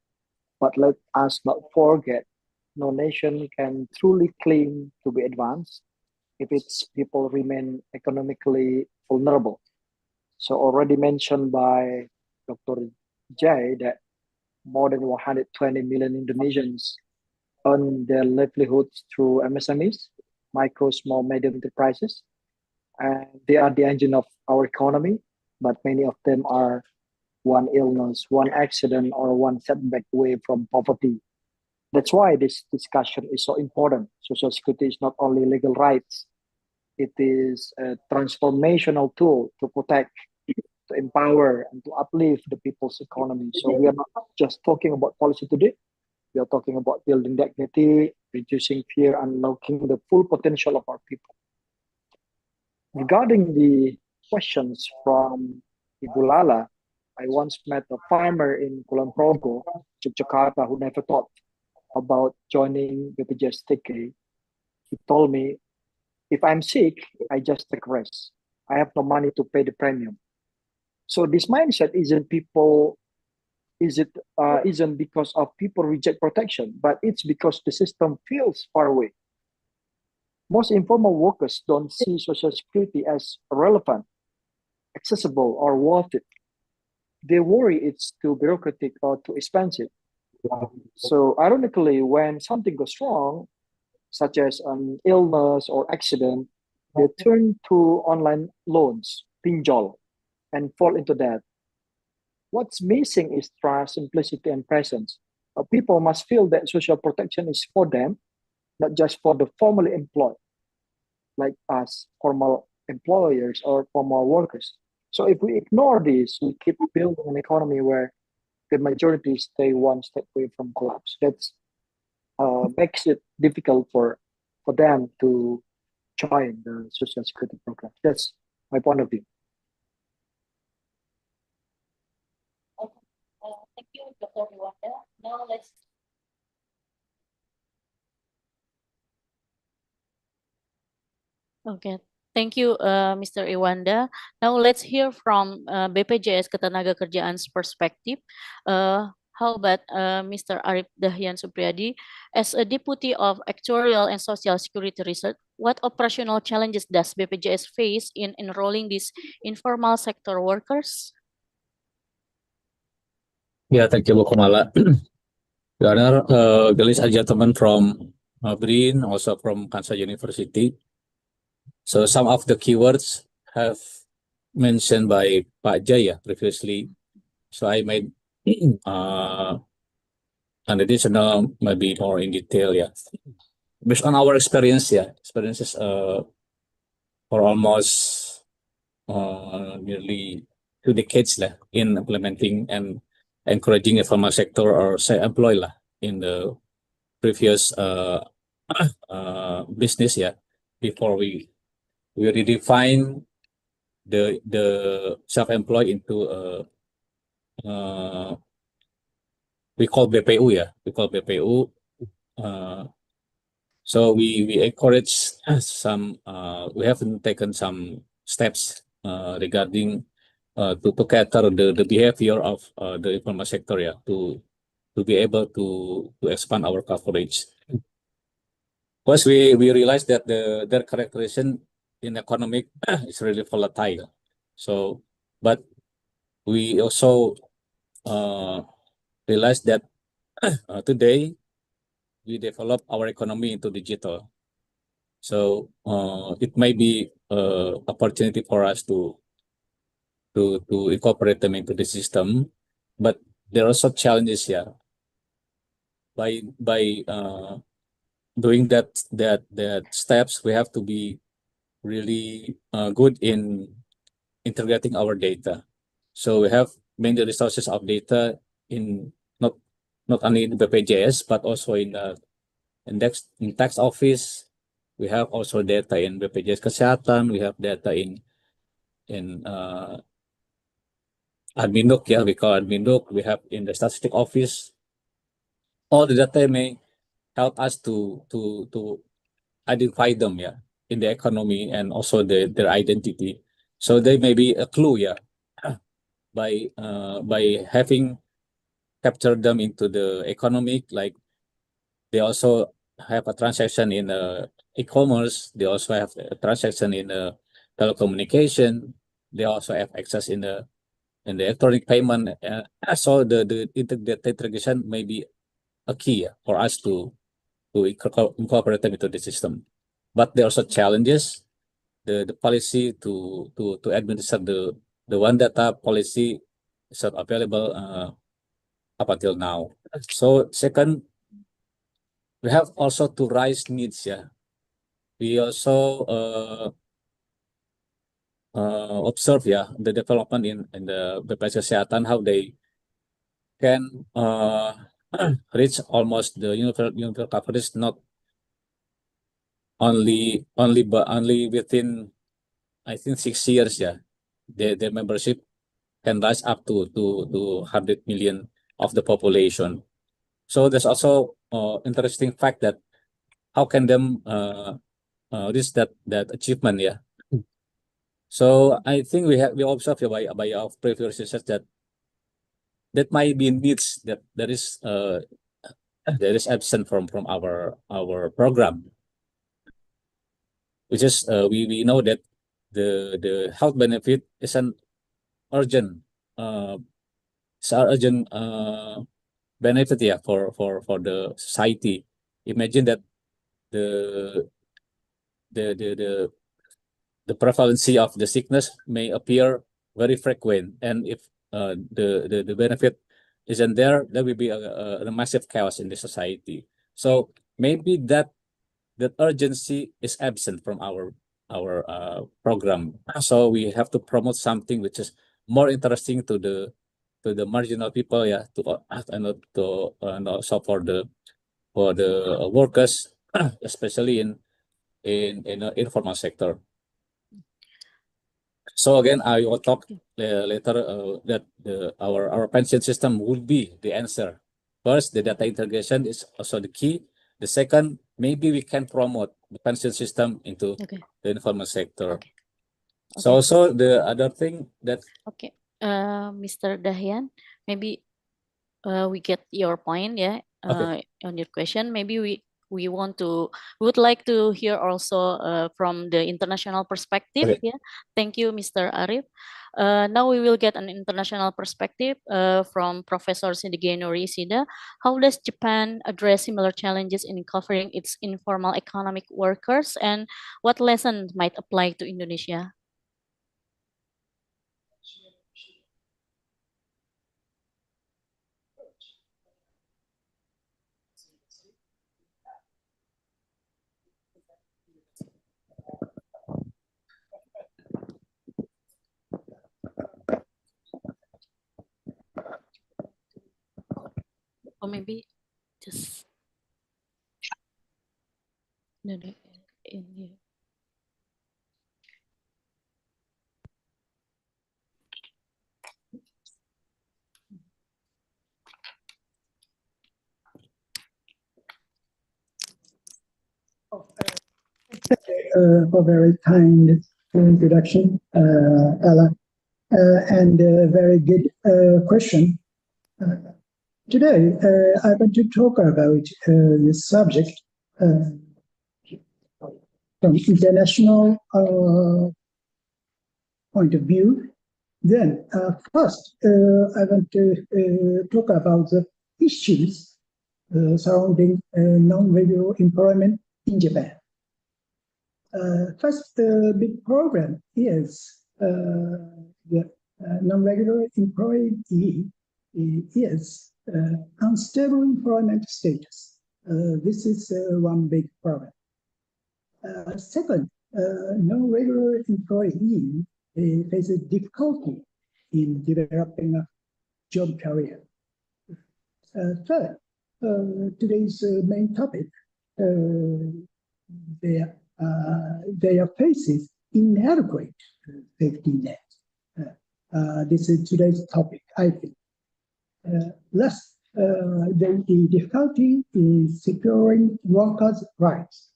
but let us not forget no nation can truly claim to be advanced if its people remain economically vulnerable. So already mentioned by Dr. Jai that more than 120 million Indonesians earn their livelihoods through MSMEs, micro, small, medium enterprises. And they are the engine of our economy, but many of them are one illness, one accident, or one setback away from poverty. That's why this discussion is so important. Social security is not only legal rights, it is a transformational tool to protect, to empower, and to uplift the people's economy. So we are not just talking about policy today. We are talking about building dignity, reducing fear, and unlocking the full potential of our people. Regarding the questions from Ibu Lala, I once met a farmer in Kulon Progo, Yogyakarta, who never thought about joining BPJS TK. He told me, if I'm sick, I just take rest. I have no money to pay the premium. So this mindset isn't because of people reject protection, but it's because the system feels far away. Most informal workers don't see social security as relevant, accessible, or worth it. They worry it's too bureaucratic or too expensive. So ironically, when something goes wrong, such as an illness or accident, they turn to online loans, pinjol, and fall into debt. What's missing is trust, simplicity, and presence. People must feel that social protection is for them, not just for the formally employed. like us, formal employers or formal workers. So if we ignore this, we keep building an economy where the majority stay one step away from collapse. That's makes it difficult for them to join the social security program. That's my point of view. Thank you, Dr. Iwanda. Now let's Okay, thank you, Mr. Iwanda. Now let's hear from BPJS Ketenagakerjaan's perspective. How about Mr. Arif Dahyan Supriyadi, as a Deputy of Actuarial and Social Security Research, what operational challenges does BPJS face in enrolling these informal sector workers? Yeah, thank you, Bu Kumala. Your Honor, ladies and gentlemen from BRIN, also from Kansas University. So some of the keywords have mentioned by Pak Jaya previously. So I made an additional, maybe more in detail, yeah. Based on our experiences for almost nearly 2 decades in implementing and encouraging informal sector or self-employed in the previous business before we redefine the self-employed into we call BPU so we encourage some we have taken some steps regarding to cater the behavior of the informal sector to be able to expand our coverage. Plus, we realized that their characterization in economic is really volatile. So, but we also realized that today we develop our economy into digital. So it may be opportunity for us to incorporate them into the system, but there are also challenges here. By doing that steps, we have to be really good in integrating our data. So we have many resources of data in not only in the BPJS but also in tax office. We have also data in BPJS Kesehatan. We have data in Adminuk, we call Adminuk. We have in the statistic office. All the data may help us to identify them in the economy and also their identity. So they may be a clue by having captured them into the economic, like they also have a transaction in e-commerce. They also have a transaction in telecommunication. They also have access in the electronic payment. So the integration may be a key for us to incorporate them into the system. But there are also challenges. The policy to administer the one data policy is not available up until now. So second, we have also to raise needs. We also observe the development in the BPJS Kesehatan, how they can reach almost the universal coverage, not only within, I think, 6 years. The membership can rise up to 100 million of the population. So there's also interesting fact that how can them reach that achievement. So I think we observe by our previous research that might be needs that there is absent from our program, which is we know that the health benefit is an urgent benefit for the society. Imagine that the prevalence of the sickness may appear very frequent, and if the benefit isn't there, there will be a massive chaos in the society. So maybe that urgency is absent from our program. So we have to promote something which is more interesting to the marginal people, yeah, and also for the workers, especially in the informal sector. So again, I will talk later that our pension system will be the answer. First, the data integration is also the key. The second, maybe we can promote the pension system into the informal sector. Okay. So also the other thing that Mr. Dahyan, maybe we get your point, yeah, on your question. Maybe we would like to hear also from the international perspective. Okay. Yeah, thank you, Mr. Arif. Now we will get an international perspective from Professor Sindigenori Isida. How does Japan address similar challenges in covering its informal economic workers, and what lessons might apply to Indonesia? Or maybe just in here. For very kind introduction, Ella, and a very good question. Today, I want to talk about this subject from international point of view. Then, first, I want to talk about the issues surrounding non-regular employment in Japan. First, the big problem is the non-regular employee is unstable employment status. This is one big problem. Second, non-regular employee faces difficulty in developing a job career. Third, today's main topic, their faces inadequate safety net. This is today's topic, I think. Last, the difficulty is securing workers' rights,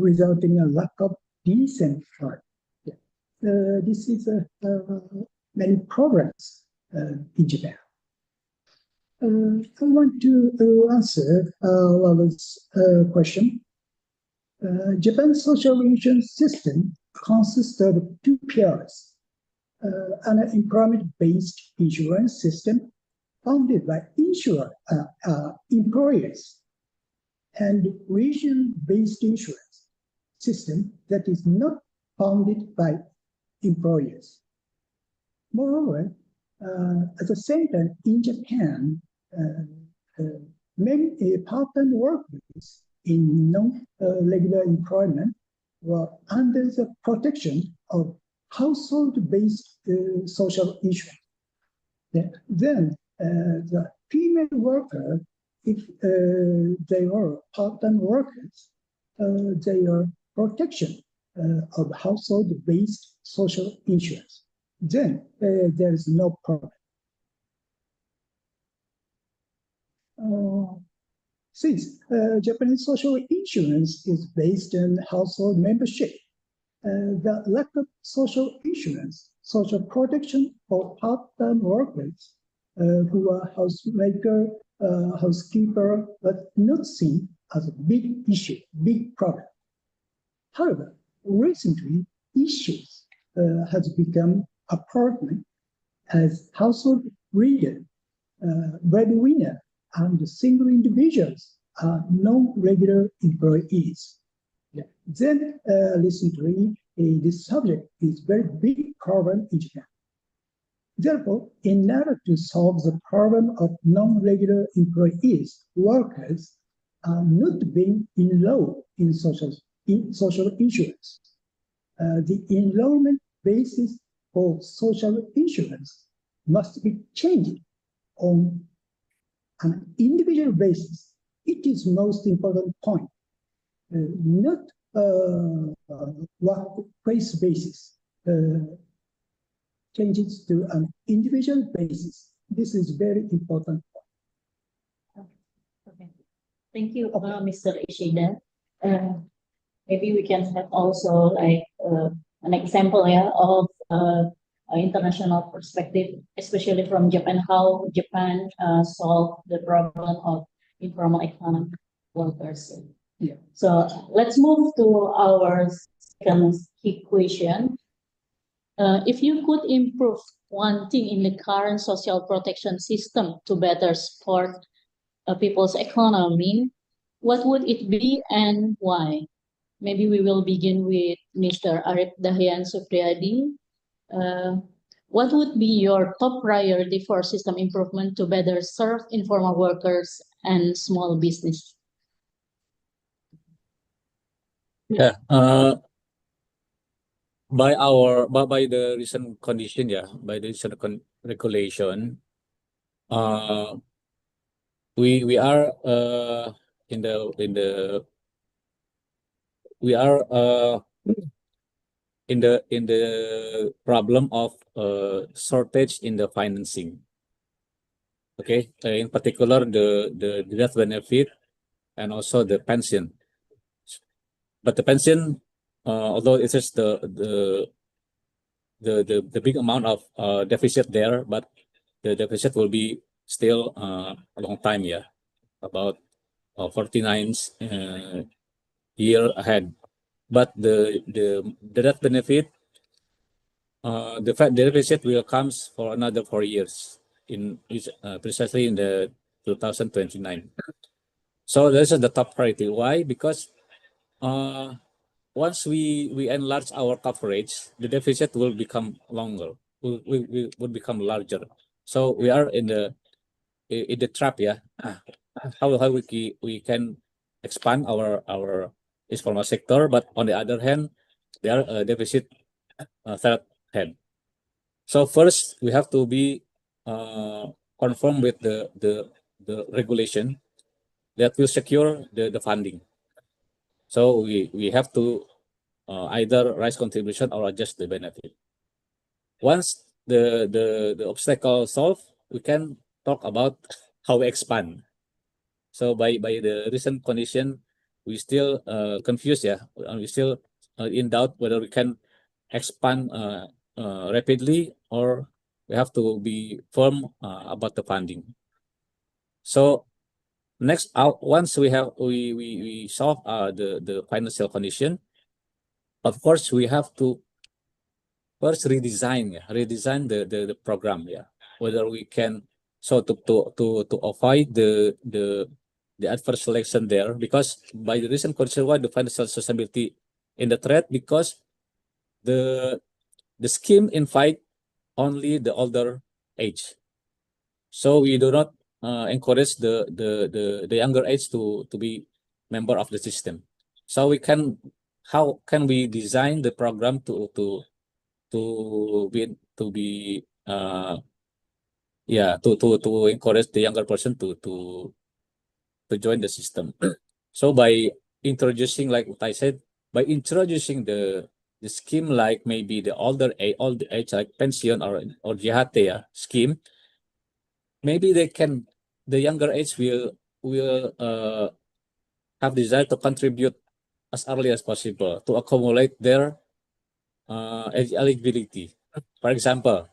resulting in a lack of decent work. This is many problems in Japan. I want to answer Lala's question. Japan's social insurance system consists of two pillars: an employment-based insurance system funded by employers, and region-based insurance system that is not funded by employers. Moreover, at the same time, in Japan, many part-time workers in non-regular employment were under the protection of household-based social insurance. Then the female worker, if they were part-time workers, they are protection of household-based social insurance. Then there is no problem. Since Japanese social insurance is based on household membership, the lack of social insurance, social protection for part-time workers who are housemaker, housekeeper, but not seen as a big issue, big problem. However, recently, issues has become apartment as household leader, breadwinner, and single individuals are non-regular employees. Then recently, this subject is very big problem in Japan. Therefore, in order to solve the problem of non-regular employees, workers are not being enrolled in social insurance. the enrollment basis for social insurance must be changed on an individual basis. It is most important point, not workplace basis. Changes to an individual basis. This is very important. Okay. Thank you, Mr. Ishida. Maybe we can have also like an example of international perspective, especially from Japan, how Japan solved the problem of informal economic workers. Yeah. So let's move to our second key question. If you could improve one thing in the current social protection system to better support people's economy, what would it be and why? Maybe we will begin with Mr. Arif Dahyan Supriyadi. What would be your top priority for system improvement to better serve informal workers and small business? Yeah. By the recent condition, by the recent regulation, we are in the problem of shortage in the financing. Okay, in particular the death benefit and also the pension. But the pension, although it is the big amount of deficit there, but the deficit will be still a long time, about 49 year ahead. But the death benefit, the deficit will comes for another 4 years precisely in the 2029. So this is the top priority. Why? Because once we enlarge our coverage, the deficit will become longer, will become larger. So we are in the trap, how we can expand our informal sector, but on the other hand, there are a deficit third hand. So first we have to be conform with the regulation that will secure the funding. So we have to either raise contribution or adjust the benefit. Once the obstacle solved, we can talk about how we expand. So by the recent condition, we still confused, and we still in doubt whether we can expand rapidly or we have to be firm about the funding. So next, once we solve the financial condition, of course we have to first redesign the program, whether we can to avoid the adverse selection there, because by the recent condition, why the financial sustainability in the threat, because the scheme invite only the older age, so we do not encourage the younger age to be member of the system. So how can we design the program to encourage the younger person to join the system? So by introducing, like what I said, by introducing the scheme, like maybe the older age, like pension or JHT scheme, maybe the younger age will have desire to contribute as early as possible to accumulate their eligibility. For example,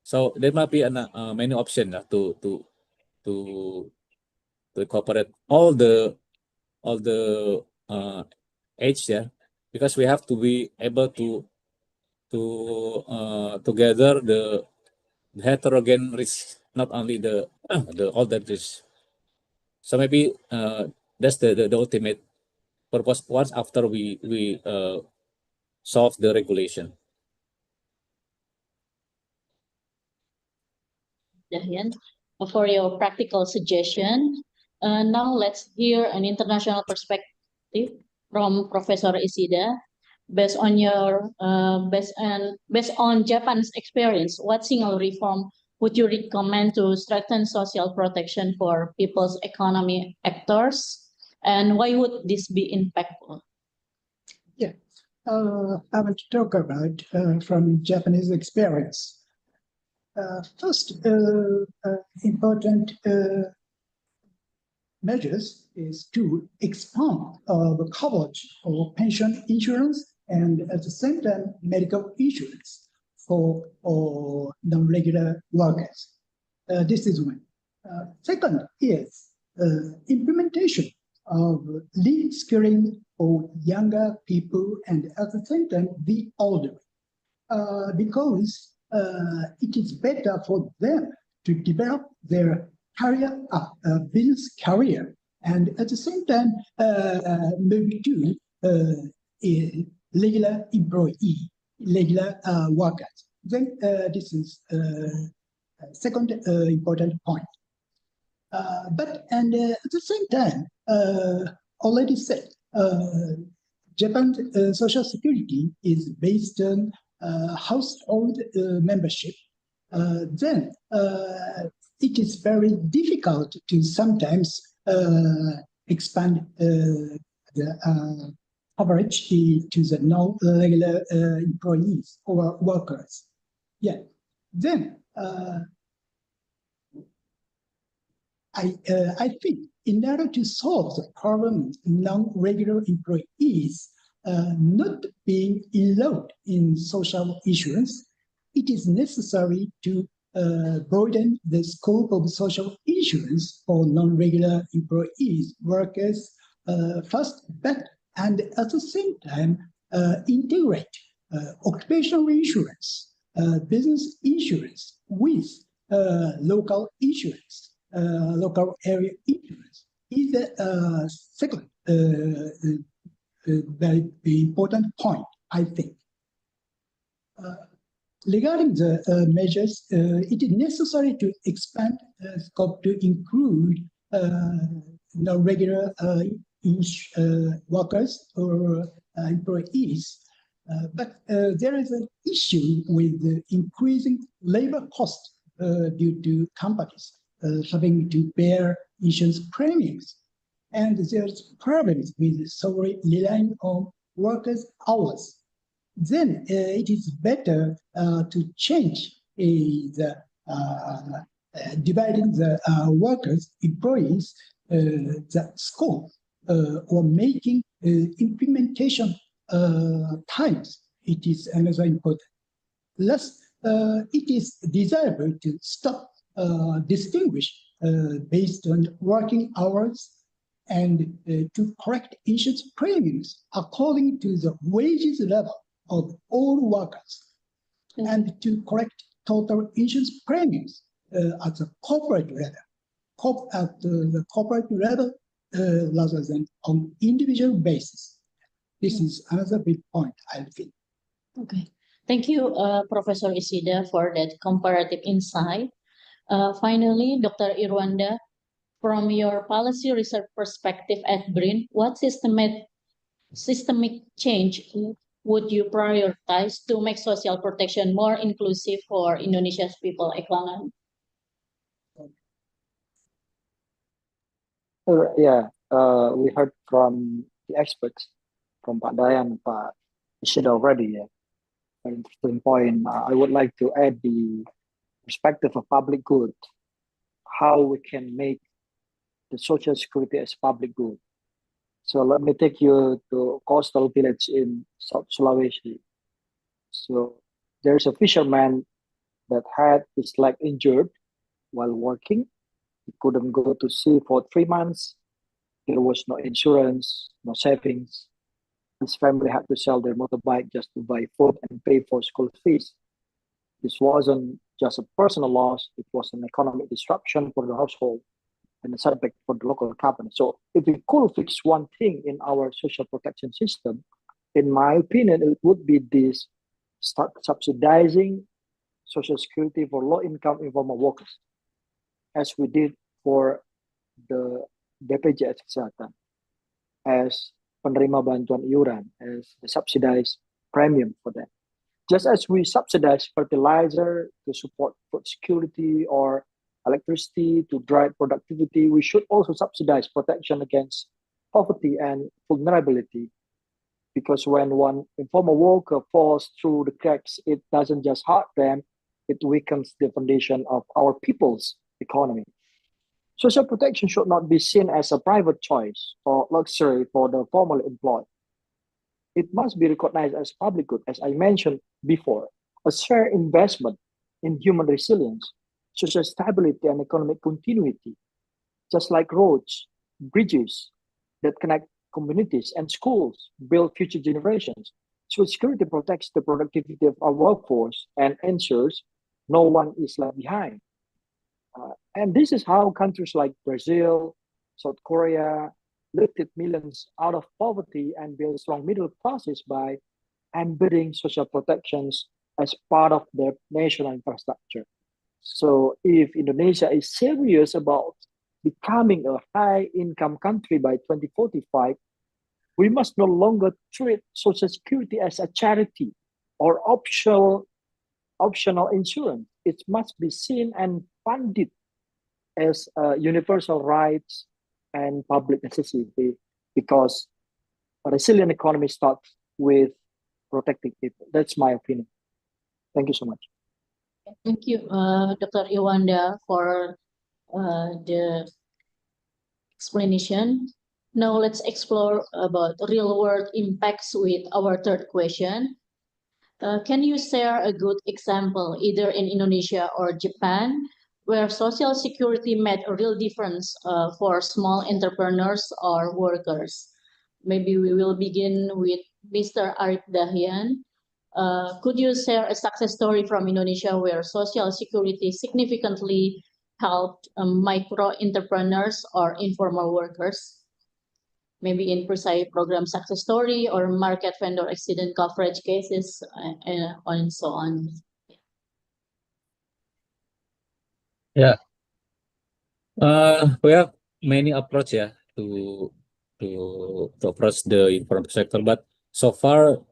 so there might be many options to incorporate all the age, because we have to be able to gather the heterogeneous risk, not only the older risk. So maybe that's the ultimate purpose once after we solve the regulation. Dahyan, for your practical suggestion. Now let's hear an international perspective from Professor Ishida. based on your based on Japan's experience, what single reform would you recommend to strengthen social protection for people's economy actors, and why would this be impactful? Yeah, I want to talk about from Japanese experience. First, important measures is to expand the coverage of pension insurance and at the same time medical insurance for non-regular workers. This is one. Second is implementation of reskilling for younger people and at the same time the older, because it is better for them to develop their career, business career, and at the same time maybe to regular employee, regular workers. Then this is second important point. But at the same time, already said, Japan's social security is based on household membership. Then it is very difficult to sometimes expand the coverage to the non-regular employees or workers. Yeah. Then I think in order to solve the problem of non-regular employees not being enrolled in social insurance, it is necessary to broaden the scope of social insurance for non-regular employees, workers first, and at the same time integrate occupational insurance, business insurance with local insurance, local area insurance is the second very important point, I think. Regarding the measures, it is necessary to expand scope to include non-regular workers or employees. But there is an issue with the increasing labor cost due to companies having to bear insurance premiums. And there's problems with solely relying on workers' hours. Then it is better to change the dividing the workers, employees, the scope or making implementation times. It is another important. Thus, it is desirable to stop distinguish based on working hours and to correct insurance premiums according to the wages level of all workers, and to correct total insurance premiums at the corporate level, at the corporate level rather than on individual basis. This is another big point, I think. Okay, thank you, Professor Isida, for that comparative insight. Finally, Dr. Irwanda, from your policy research perspective at BRIN, what systemic change would you prioritize to make social protection more inclusive for Indonesia's people economy? We heard from the experts, from Pak Dayan, Pak Ishida already. Very interesting point. I would like to add the perspective of public good, how we can make the social security as public good. So let me take you to coastal village in South Sulawesi. So there's a fisherman that had his leg injured while working. He couldn't go to sea for 3 months. There was no insurance, no savings. His family had to sell their motorbike just to buy food and pay for school fees. This wasn't just a personal loss, it was an economic disruption for the household and a setback for the local company. So if we could fix one thing in our social protection system, in my opinion, it would be this: start subsidizing social security for low-income informal workers, as we did for the BPJS Kesehatan, as penerima bantuan iuran as the subsidized premium for them. Just as we subsidize fertilizer to support food security or electricity to drive productivity, we should also subsidize protection against poverty and vulnerability. Because when one informal worker falls through the cracks, it doesn't just hurt them, it weakens the foundation of our people's economy. Social protection should not be seen as a private choice or luxury for the formally employed. It must be recognized as public good, as I mentioned before, a shared investment in human resilience, social stability, and economic continuity, just like roads, bridges that connect communities and schools build future generations. Social security protects the productivity of our workforce and ensures no one is left behind. And this is how countries like Brazil, South Korea lifted millions out of poverty and built strong middle classes by embedding social protections as part of their national infrastructure. So if Indonesia is serious about becoming a high-income country by 2045, we must no longer treat Social Security as a charity or optional insurance. It must be seen and funded as universal rights and public necessity, because a resilient economy starts with protecting people. That's my opinion. Thank you so much. Thank you, Dr. Iwanda, for the explanation. Now let's explore about real-world impacts with our third question. Can you share a good example, either in Indonesia or Japan, where Social Security made a real difference for small entrepreneurs or workers? Maybe we will begin with Mr. Arif Dahian. Could you share a success story from Indonesia where Social Security significantly helped micro entrepreneurs or informal workers? Maybe in precise program success story or market vendor accident coverage cases, and so on. Yeah. We have many approach to approach the informal sector, but so far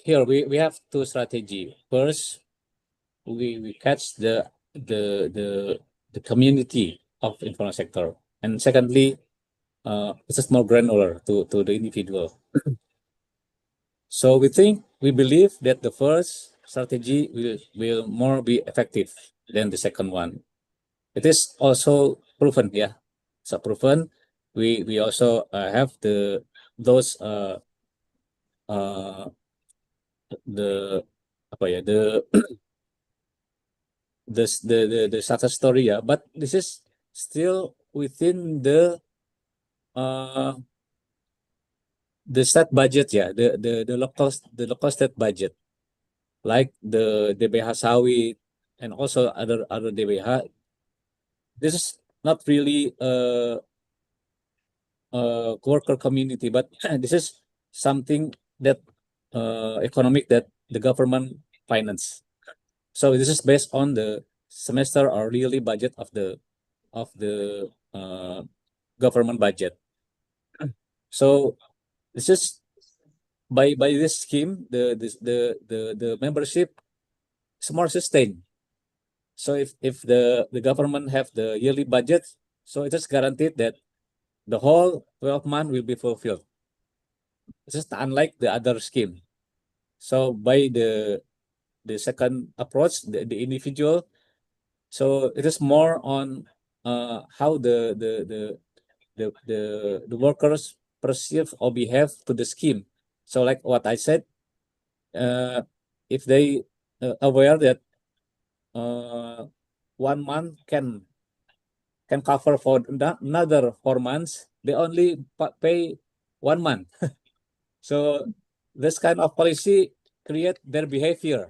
here we have two strategy. First, we catch the community of informal sector, and secondly, it's a more granular to the individual. So we believe that the first strategy will more be effective than the second one. It is also proven, So proven. We also have those the the success story, but this is still within the state budget, the local state budget, like the DBH sawit and also other DBH. This is not really worker community, but this is something that economic that the government finance. So this is based on the semester or yearly budget of the government budget. So this is by this scheme, the membership is more sustained. So if the government have the yearly budget, so it is guaranteed that the whole 12 months will be fulfilled. This is unlike the other scheme. So by the second approach, the individual, so it is more on how the workers perceive or behave to the scheme. So like what I said, if they aware that 1 month can cover for another 4 months, they only pay 1 month. So this kind of policy create their behavior.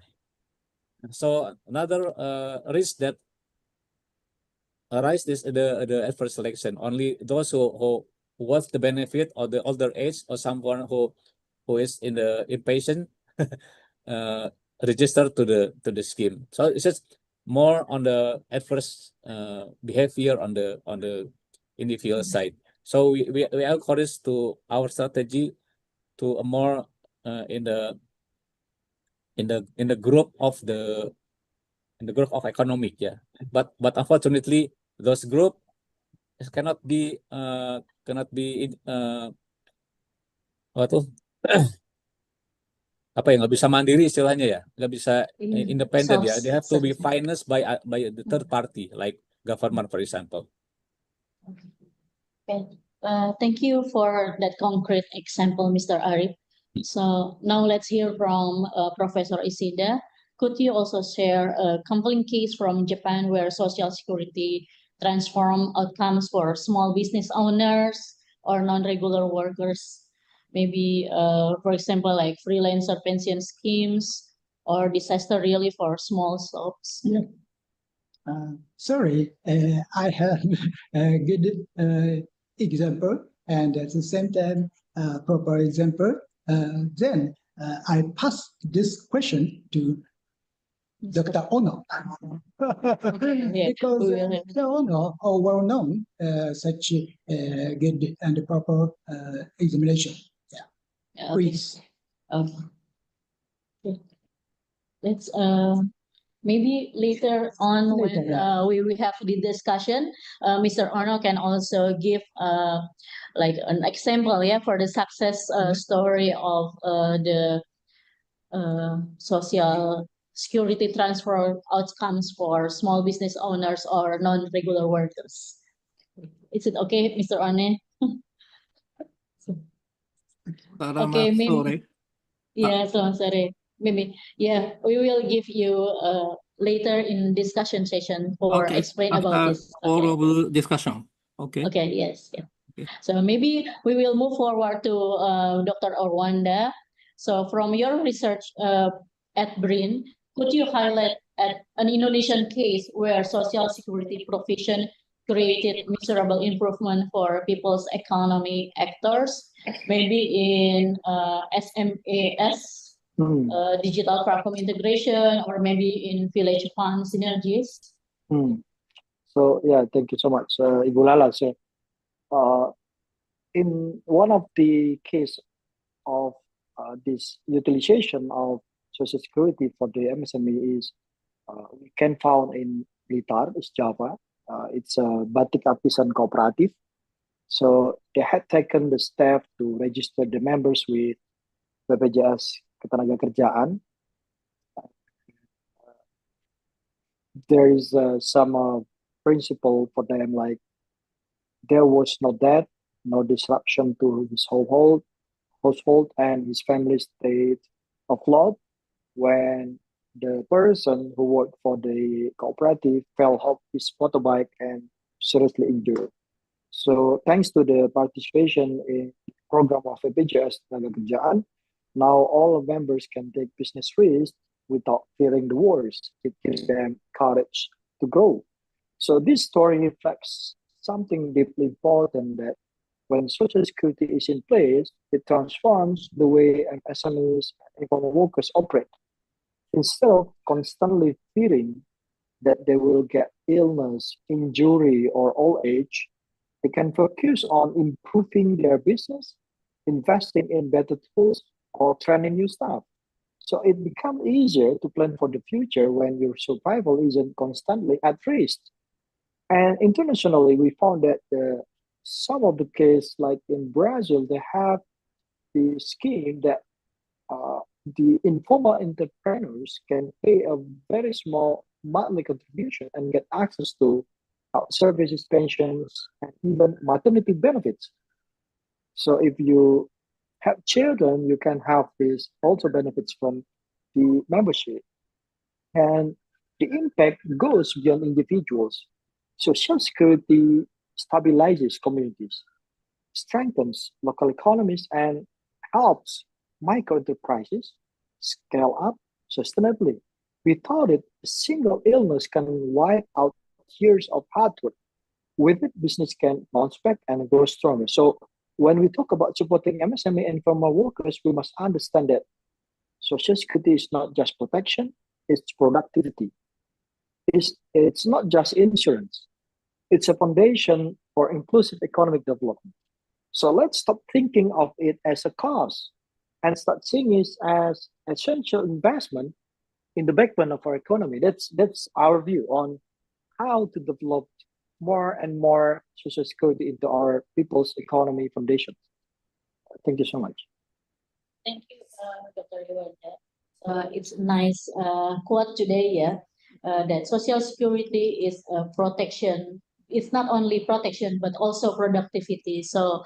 So another risk that arise is the adverse selection. Only those who want the benefit or the older age or someone who is in the impatient register to the scheme. So it's just more on the adverse behavior on the individual side. So we encourage to our strategy to a more in the group of economic, yeah. But unfortunately those group cannot be apa tuh apa ya, nggak bisa mandiri istilahnya ya, nggak bisa independent ya. They have to be financed by the third party like government, for example. Okay. Thank you for that concrete example, Mr. Arif. So now let's hear from Professor Isida. Could you also share a compelling case from Japan where social security transform outcomes for small business owners or non-regular workers? Maybe, for example, like freelancer pension schemes or disaster relief for small shops. Yeah. Sorry, I have a good example and at the same time proper example. Then I pass this question to Dr. Ono. Because Dr. Ono are well known such good and proper examination. Yeah, please. Okay. Let's maybe later on when we have the discussion, Mr. Ono can also give like an example, yeah, for the success story of the social security transfer outcomes for small business owners or non-regular workers. Is it okay, Mr. One? Okay, maybe. Yeah, so sorry. Maybe, yeah, we will give you later in discussion session for explain about this. Oral discussion. Okay. Okay, yes. Yeah. Okay. So maybe we will move forward to Dr. Orwanda. So from your research at BRIN, could you highlight an Indonesian case where social security provision created measurable improvement for people's economic actors, maybe in SMAS, digital platform integration, or maybe in village fund synergies? So yeah, thank you so much, Ibu Lala. So in one of the case of this utilization of social security for the MSME is we can found in Blitar, East Java. It's a batik artisan cooperative. So they had taken the step to register the members with BPJS Ketenagakerjaan. There is some principle for them, like there was no debt, no disruption to his household, and his family stayed afloat when the person who worked for the cooperative fell off his motorbike and seriously injured. So thanks to the participation in the program of BPJS Ketenagakerjaan, now all members can take business risks without fearing the worst. It gives them courage to grow. So this story reflects something deeply important, that when social security is in place, it transforms the way SMEs and informal workers operate. Instead of constantly fearing that they will get illness, injury, or old age, they can focus on improving their business, investing in better tools, or training new staff. So it becomes easier to plan for the future when your survival isn't constantly at risk. And internationally, we found that some of the cases, like in Brazil, they have the scheme that the informal entrepreneurs can pay a very small monthly contribution and get access to services, pensions, and even maternity benefits. So if you have children, you can have these also benefits from the membership. And the impact goes beyond individuals. Social security stabilizes communities, strengthens local economies, and helps micro enterprises scale up sustainably. Without it, a single illness can wipe out years of hard work. With it, business can bounce back and grow stronger. So when we talk about supporting MSME and informal workers, we must understand that social security is not just protection, it's productivity. It's not just insurance. It's a foundation for inclusive economic development. So let's stop thinking of it as a cost and start seeing it as essential investment in the backbone of our economy. That's our view on how to develop more and more social security into our people's economy foundation. Thank you so much. Thank you, Dr. Iwanda. It's a nice quote today, yeah, that social security is protection. It's not only protection, but also productivity. So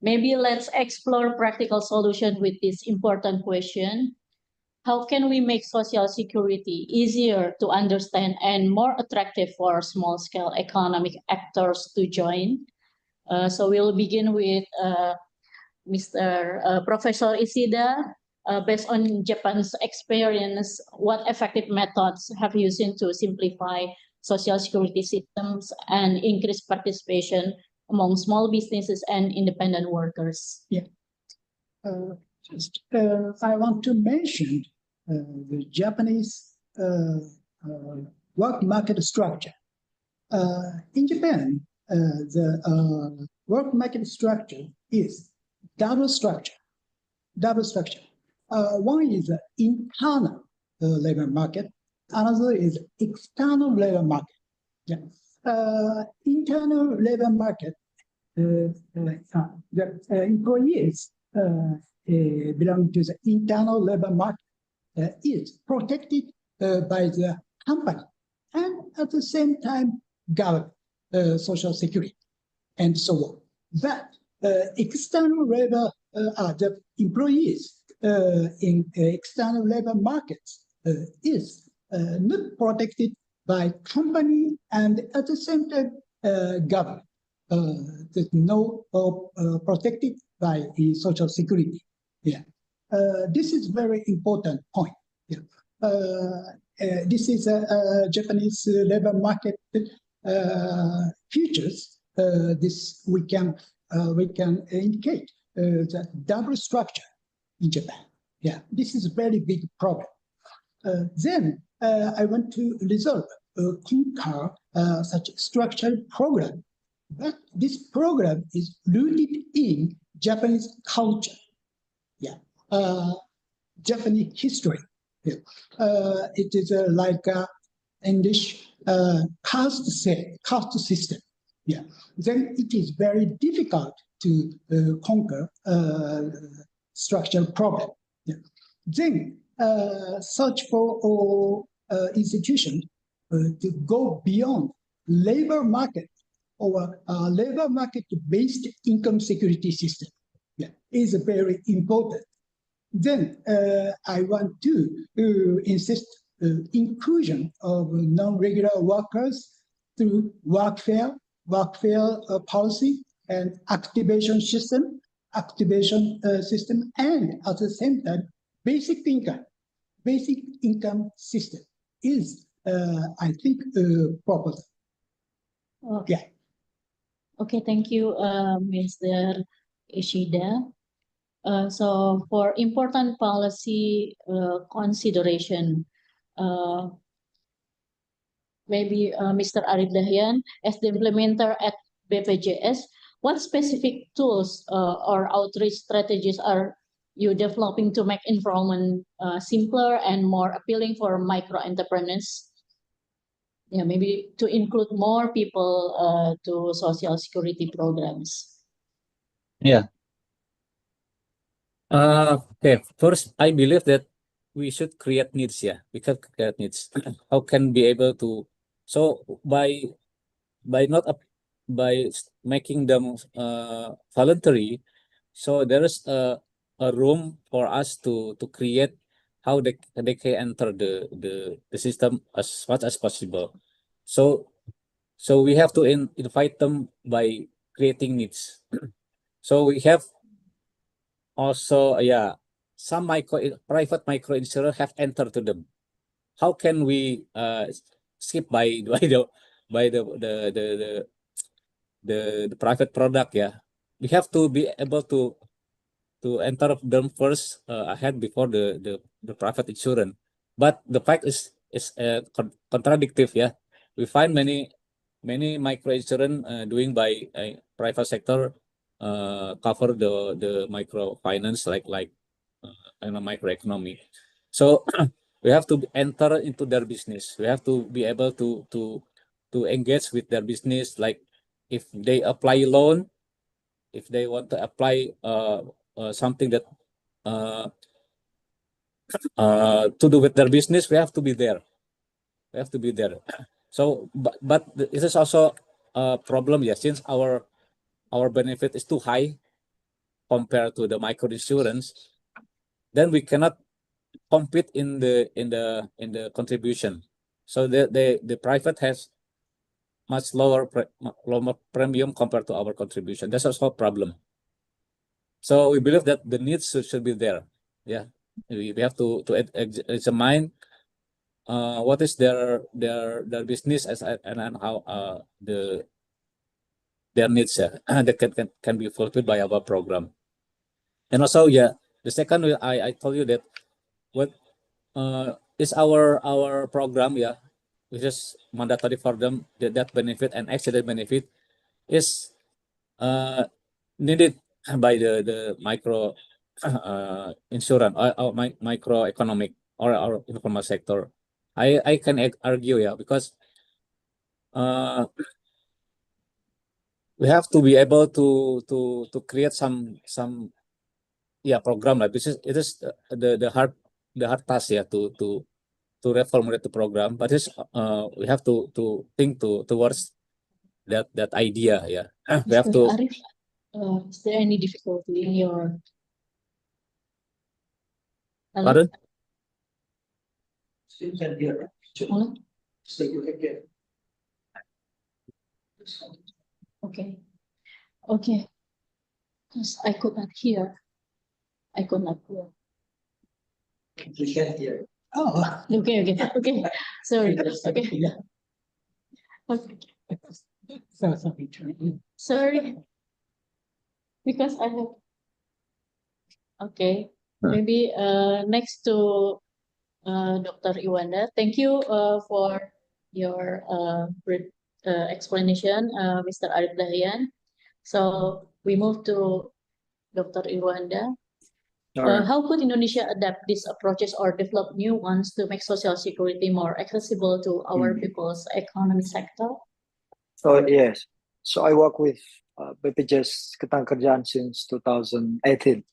maybe let's explore practical solution with this important question. How can we make social security easier to understand and more attractive for small-scale economic actors to join? So we'll begin with Professor Isida. Based on Japan's experience, what effective methods have you seen to simplify social security systems and increase participation among small businesses and independent workers? Yeah. I want to mention the Japanese work market structure. In Japan, the work market structure is double structure. One is the internal labor market, another is external labor market. Yeah. Internal labor market, the employees belong to the internal labor market is protected by the company and at the same time government, social security, and so on. But external labor, the employees in external labor markets is not protected by company and at the same time government. There's no protected by the social security. Yeah. This is very important point. Yeah. This is a Japanese labor market features. This we can indicate the double structure in Japan. Yeah, this is a very big problem. Then I want to conquer such structured program, but this program is rooted in Japanese culture. Yeah. Japanese history. Yeah. It is like English caste system. Yeah. Then it is very difficult to conquer structural problem. Yeah. Then search for institutions to go beyond labor market or labor market-based income security system. Yeah, is very important. Then I want to insist inclusion of non-regular workers through workfare policy and activation system, and at the same time, basic income system is, I think, proposed. Okay. Yeah. Okay, thank you, Mr. Ishida. So for important policy consideration, maybe Mr. Arif Dahyan, as the implementer at BPJS, what specific tools or outreach strategies are you developing to make enrollment simpler and more appealing for micro entrepreneurs? Yeah, maybe to include more people to social security programs. Yeah. Okay. First, I believe that we should create needs. Yeah, we can create needs. How can be able to? So by making them voluntary, so there is a room for us to create how they can enter the system as much as possible. So we have to invite them by creating needs. So we have also some private micro insurer have entered to them. How can we skip by the private product? Yeah, we have to be able to enter them first ahead before the private insurance. But the fact is contradictive. Yeah, we find many many micro insurance doing by private sector cover the microfinance like microeconomy. So we have to enter into their business. We have to be able to engage with their business. Like if they apply loan, if they want to apply something that to do with their business, we have to be there. We have to be there. So, but this is also a problem, yeah, since our benefit is too high compared to the micro insurance, then we cannot compete in the contribution. So the private has much lower premium compared to our contribution. That's also a problem. So we believe that the needs should be there. Yeah, we have to examine what is their business and how their needs that can be fulfilled by our program. And also, yeah, the second, I told you that what is our program, yeah, which is mandatory for them, that benefit and accident benefit is needed by the micro insurance or microeconomic or informal sector. I can argue, yeah, because we have to be able to create some program like this. It is the hard task, yeah, to reformulate the program, but it's we have to think towards that idea, yeah. We have Mr. to. Arif, is there any difficulty in your? Hello? Pardon? Hello? Okay. Okay. Because I could not hear. I could not hear. Oh, Okay. Sorry. Okay. Okay. Sorry. Because I have. Okay. Maybe next to Dr. Iwanda. Thank you for your brief explanation, Mr. Arif Dahian. So we move to Dr. Iwanda. How could Indonesia adapt these approaches or develop new ones to make social security more accessible to our people's economy sector? So yes, so I work with BPJS Ketangkerjaan since 2018.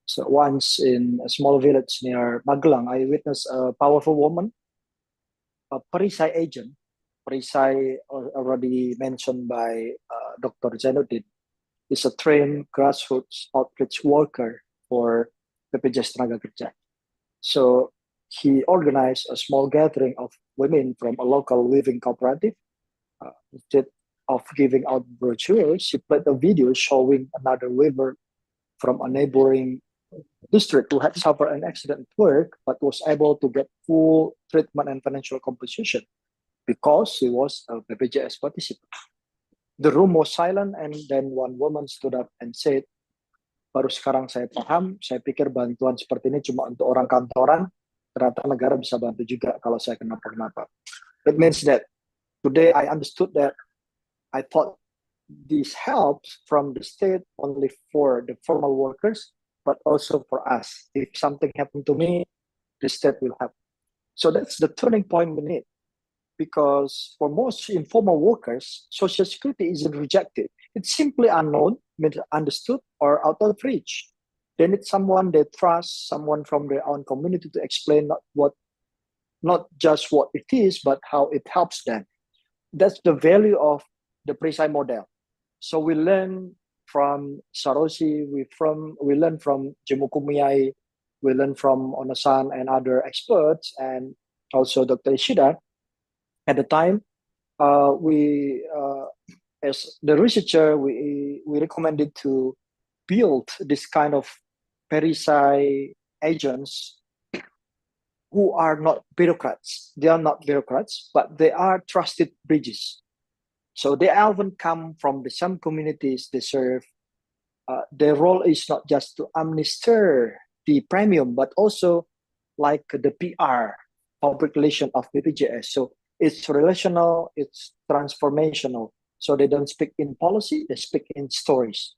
So once in a small village near Magelang, I witnessed a powerful woman, a perisai agent. Perisai, already mentioned by Dr. Zainuddin, is a trained grassroots outreach worker for BPJS Tenaga Kerja. So he organized a small gathering of women from a local living cooperative. Instead of giving out brochures, she played a video showing another weaver from a neighboring district who had suffered an accident at work but was able to get full treatment and financial compensation because she was a BPJS participant. The room was silent, and then one woman stood up and said, "Baru sekarang saya paham, saya pikir bantuan seperti ini cuma untuk orang kantoran, ternyata negara bisa bantu juga kalau saya kenapa-kenapa." That means that today I understood that I thought this helps from the state only for the formal workers, but also for us. If something happened to me, the state will help. So that's the turning point we need. Because for most informal workers, Social Security isn't rejected. It's simply unknown, misunderstood, or out of reach. They need someone they trust, someone from their own community to explain not just what it is, but how it helps them. That's the value of the perisai model. So we learn from Sarosi, we learn from Jemukumiyai, we learn from Onasan and other experts, and also Dr. Ishida. At the time, as the researcher, we recommended to build this kind of perisai agents who are not bureaucrats. They are not bureaucrats, but they are trusted bridges. So they often come from the same communities they serve. Their role is not just to administer the premium, but also like the PR, public relation of BPJS. So it's relational, it's transformational. So they don't speak in policy, they speak in stories.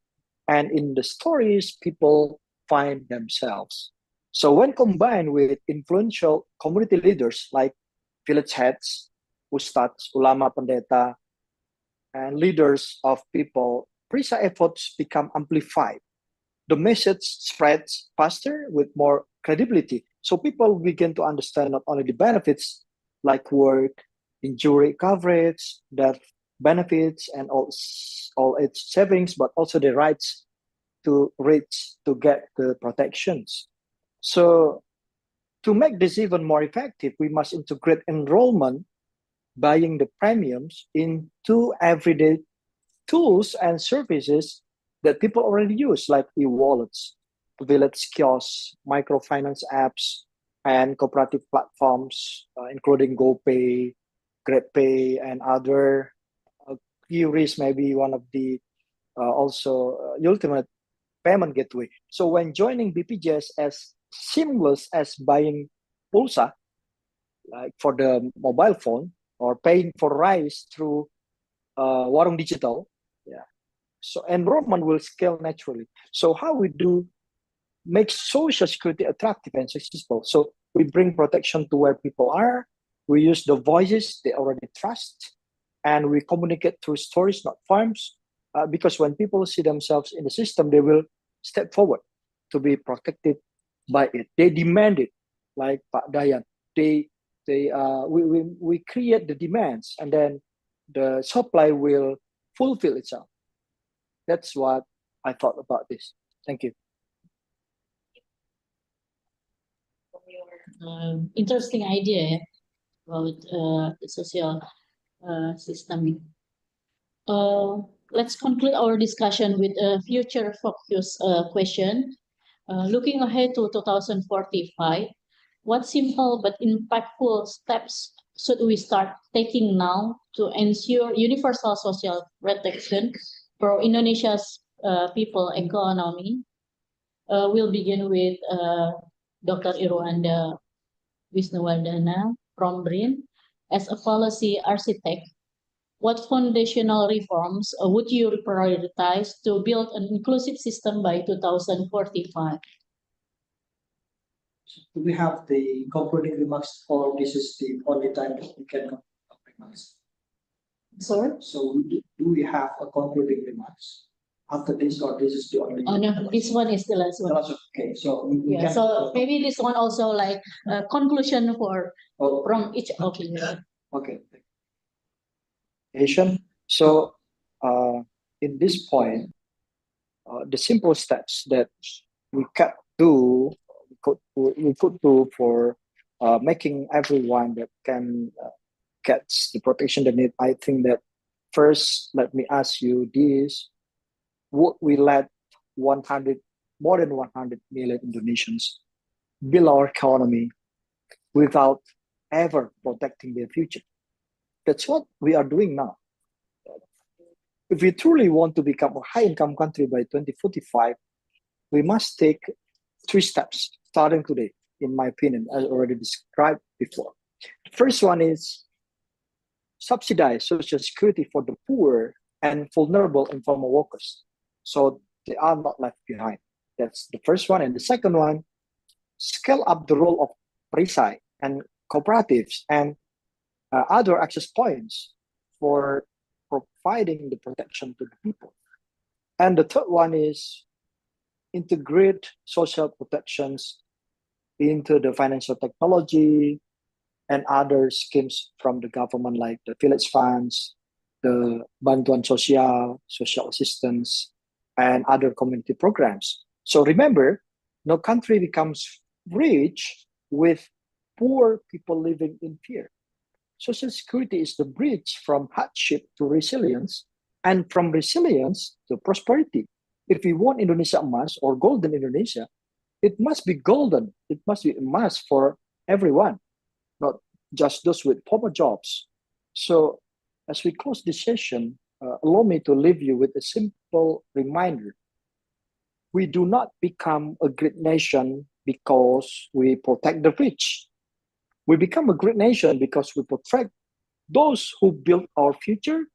And in the stories, people find themselves. So when combined with influential community leaders like village heads, ustadz, ulama, pendeta, and leaders of people, PRISA efforts become amplified. The message spreads faster with more credibility. So people begin to understand not only the benefits like work, injury coverage, death benefits, and all its savings, but also the rights to reach to get the protections. So to make this even more effective, we must integrate enrollment, buying the premiums into everyday tools and services that people already use, like e-wallets, village kiosks, microfinance apps, and cooperative platforms, including GoPay, GrabPay, and other. QRIS may be one of the also ultimate payment gateway. So when joining BPJS as seamless as buying pulsa, like for the mobile phone, or paying for rice through Warung Digital, so enrollment will scale naturally. So how we do make social security attractive and successful? So we bring protection to where people are. We use the voices they already trust, and we communicate through stories, not forms. Because when people see themselves in the system, they will step forward to be protected by it. They demand it, like Pak Dayan. We create the demands, and then the supply will fulfill itself. That's what I thought about this. Thank you. Interesting idea about the social system. Let's conclude our discussion with a future focus question. Looking ahead to 2045, what simple but impactful steps should we start taking now to ensure universal social protection for Indonesia's people economy? We'll begin with Dr. Irwanda Wisnuwardana from BRIN. As a policy architect, what foundational reforms would you prioritize to build an inclusive system by 2045? Do we have the concluding remarks, or this is the only time that we can conclude remarks? Sorry? So do we have a concluding remarks after this, or this is the only? Oh no, this one is the last one. Okay, so we Yeah, can, so maybe this one also like conclusion for from each of you. Okay. Asian. So in this point, the simple steps that we could do for making everyone that can get the protection they need. I think that first, let me ask you this: would we let more than 100 million Indonesians build our economy without ever protecting their future? That's what we are doing now. If we truly want to become a high-income country by 2045, we must take 3 steps starting today, in my opinion, as already described before. The first one is subsidize social security for the poor and vulnerable informal workers, so they are not left behind. That's the first one. And the second one, scale up the role of PRISA and cooperatives and other access points for providing the protection to the people. And the third one is integrate social protections into the financial technology and other schemes from the government, like the village funds, the Bantuan Sosial, social assistance, and other community programs. So remember, no country becomes rich with poor people living in fear. Social security is the bridge from hardship to resilience, and from resilience to prosperity. If we want Indonesia emas or golden Indonesia, it must be golden. It must be emas for everyone, not just those with proper jobs. So as we close this session, allow me to leave you with a simple reminder. We do not become a great nation because we protect the rich. We become a great nation because we protect those who build our future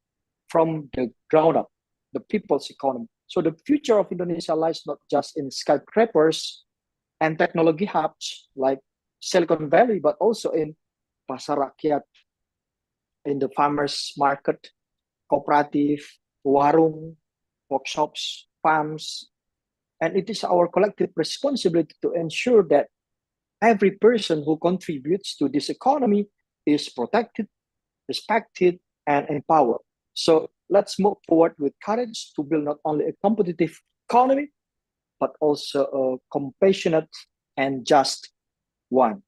from the ground up, the people's economy. So the future of Indonesia lies not just in skyscrapers and technology hubs like Silicon Valley, but also in pasar rakyat, in the farmers market, cooperative, warung, workshops, farms. And it is our collective responsibility to ensure that every person who contributes to this economy is protected, respected, and empowered. So let's move forward with courage to build not only a competitive economy, but also a compassionate and just one.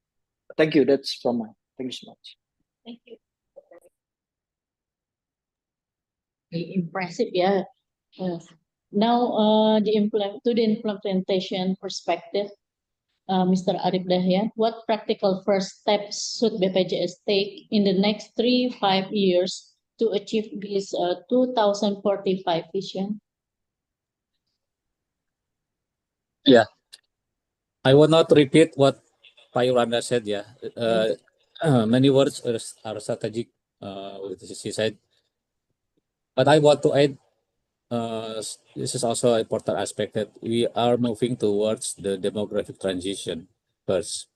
Thank you. That's from me. Thank you so much. Thank you. Impressive, yeah. Now, to the implementation perspective, Mr. Arif Dahyan, what practical first steps should BPJS take in the next 3-5 years to achieve this 2045 vision? Yeah, I will not repeat what Pak Yolanda said. Yeah, many words are strategic, with she said, but I want to add. This is also an important aspect that we are moving towards the demographic transition first,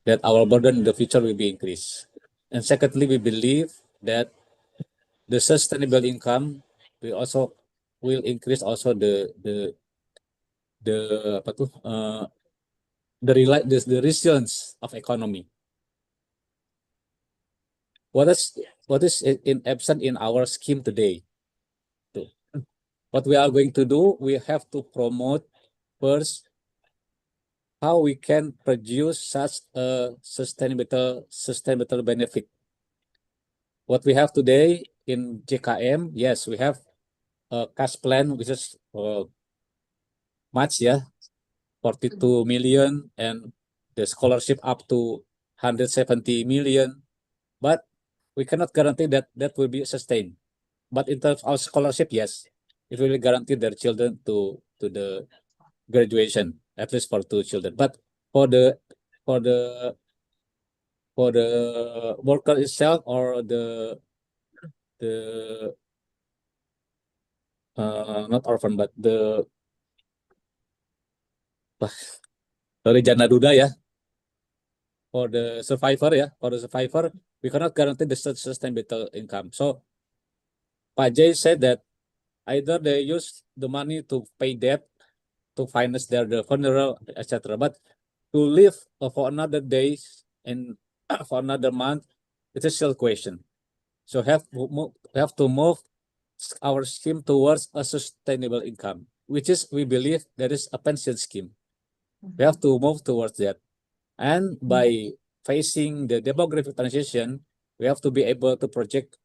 that our burden in the future will be increased. And secondly, we believe that the sustainable income will increase also the resilience of economy. What is in absent in our scheme today? What we are going to do, we have to promote first how we can produce such a sustainable benefit. What we have today in JKM, yes, we have a cash plan which is much, yeah, 42 million, and the scholarship up to 170 million, but we cannot guarantee that will be sustained. But in terms of scholarship, yes, it will guarantee their children to the graduation, at least for 2 children. But for the worker itself, or the not orphan, but the sorry, Jana Duda, yeah, for the survivor, yeah, we cannot guarantee the sustainable income. So Pak Jay said that either they use the money to pay debt, to finance their funeral, etc. But to live for another day and for another month, it's a still question. So have to move our scheme towards a sustainable income, which is, we believe, there is a pension scheme. We have to move towards that. And by facing the demographic transition, we have to be able to project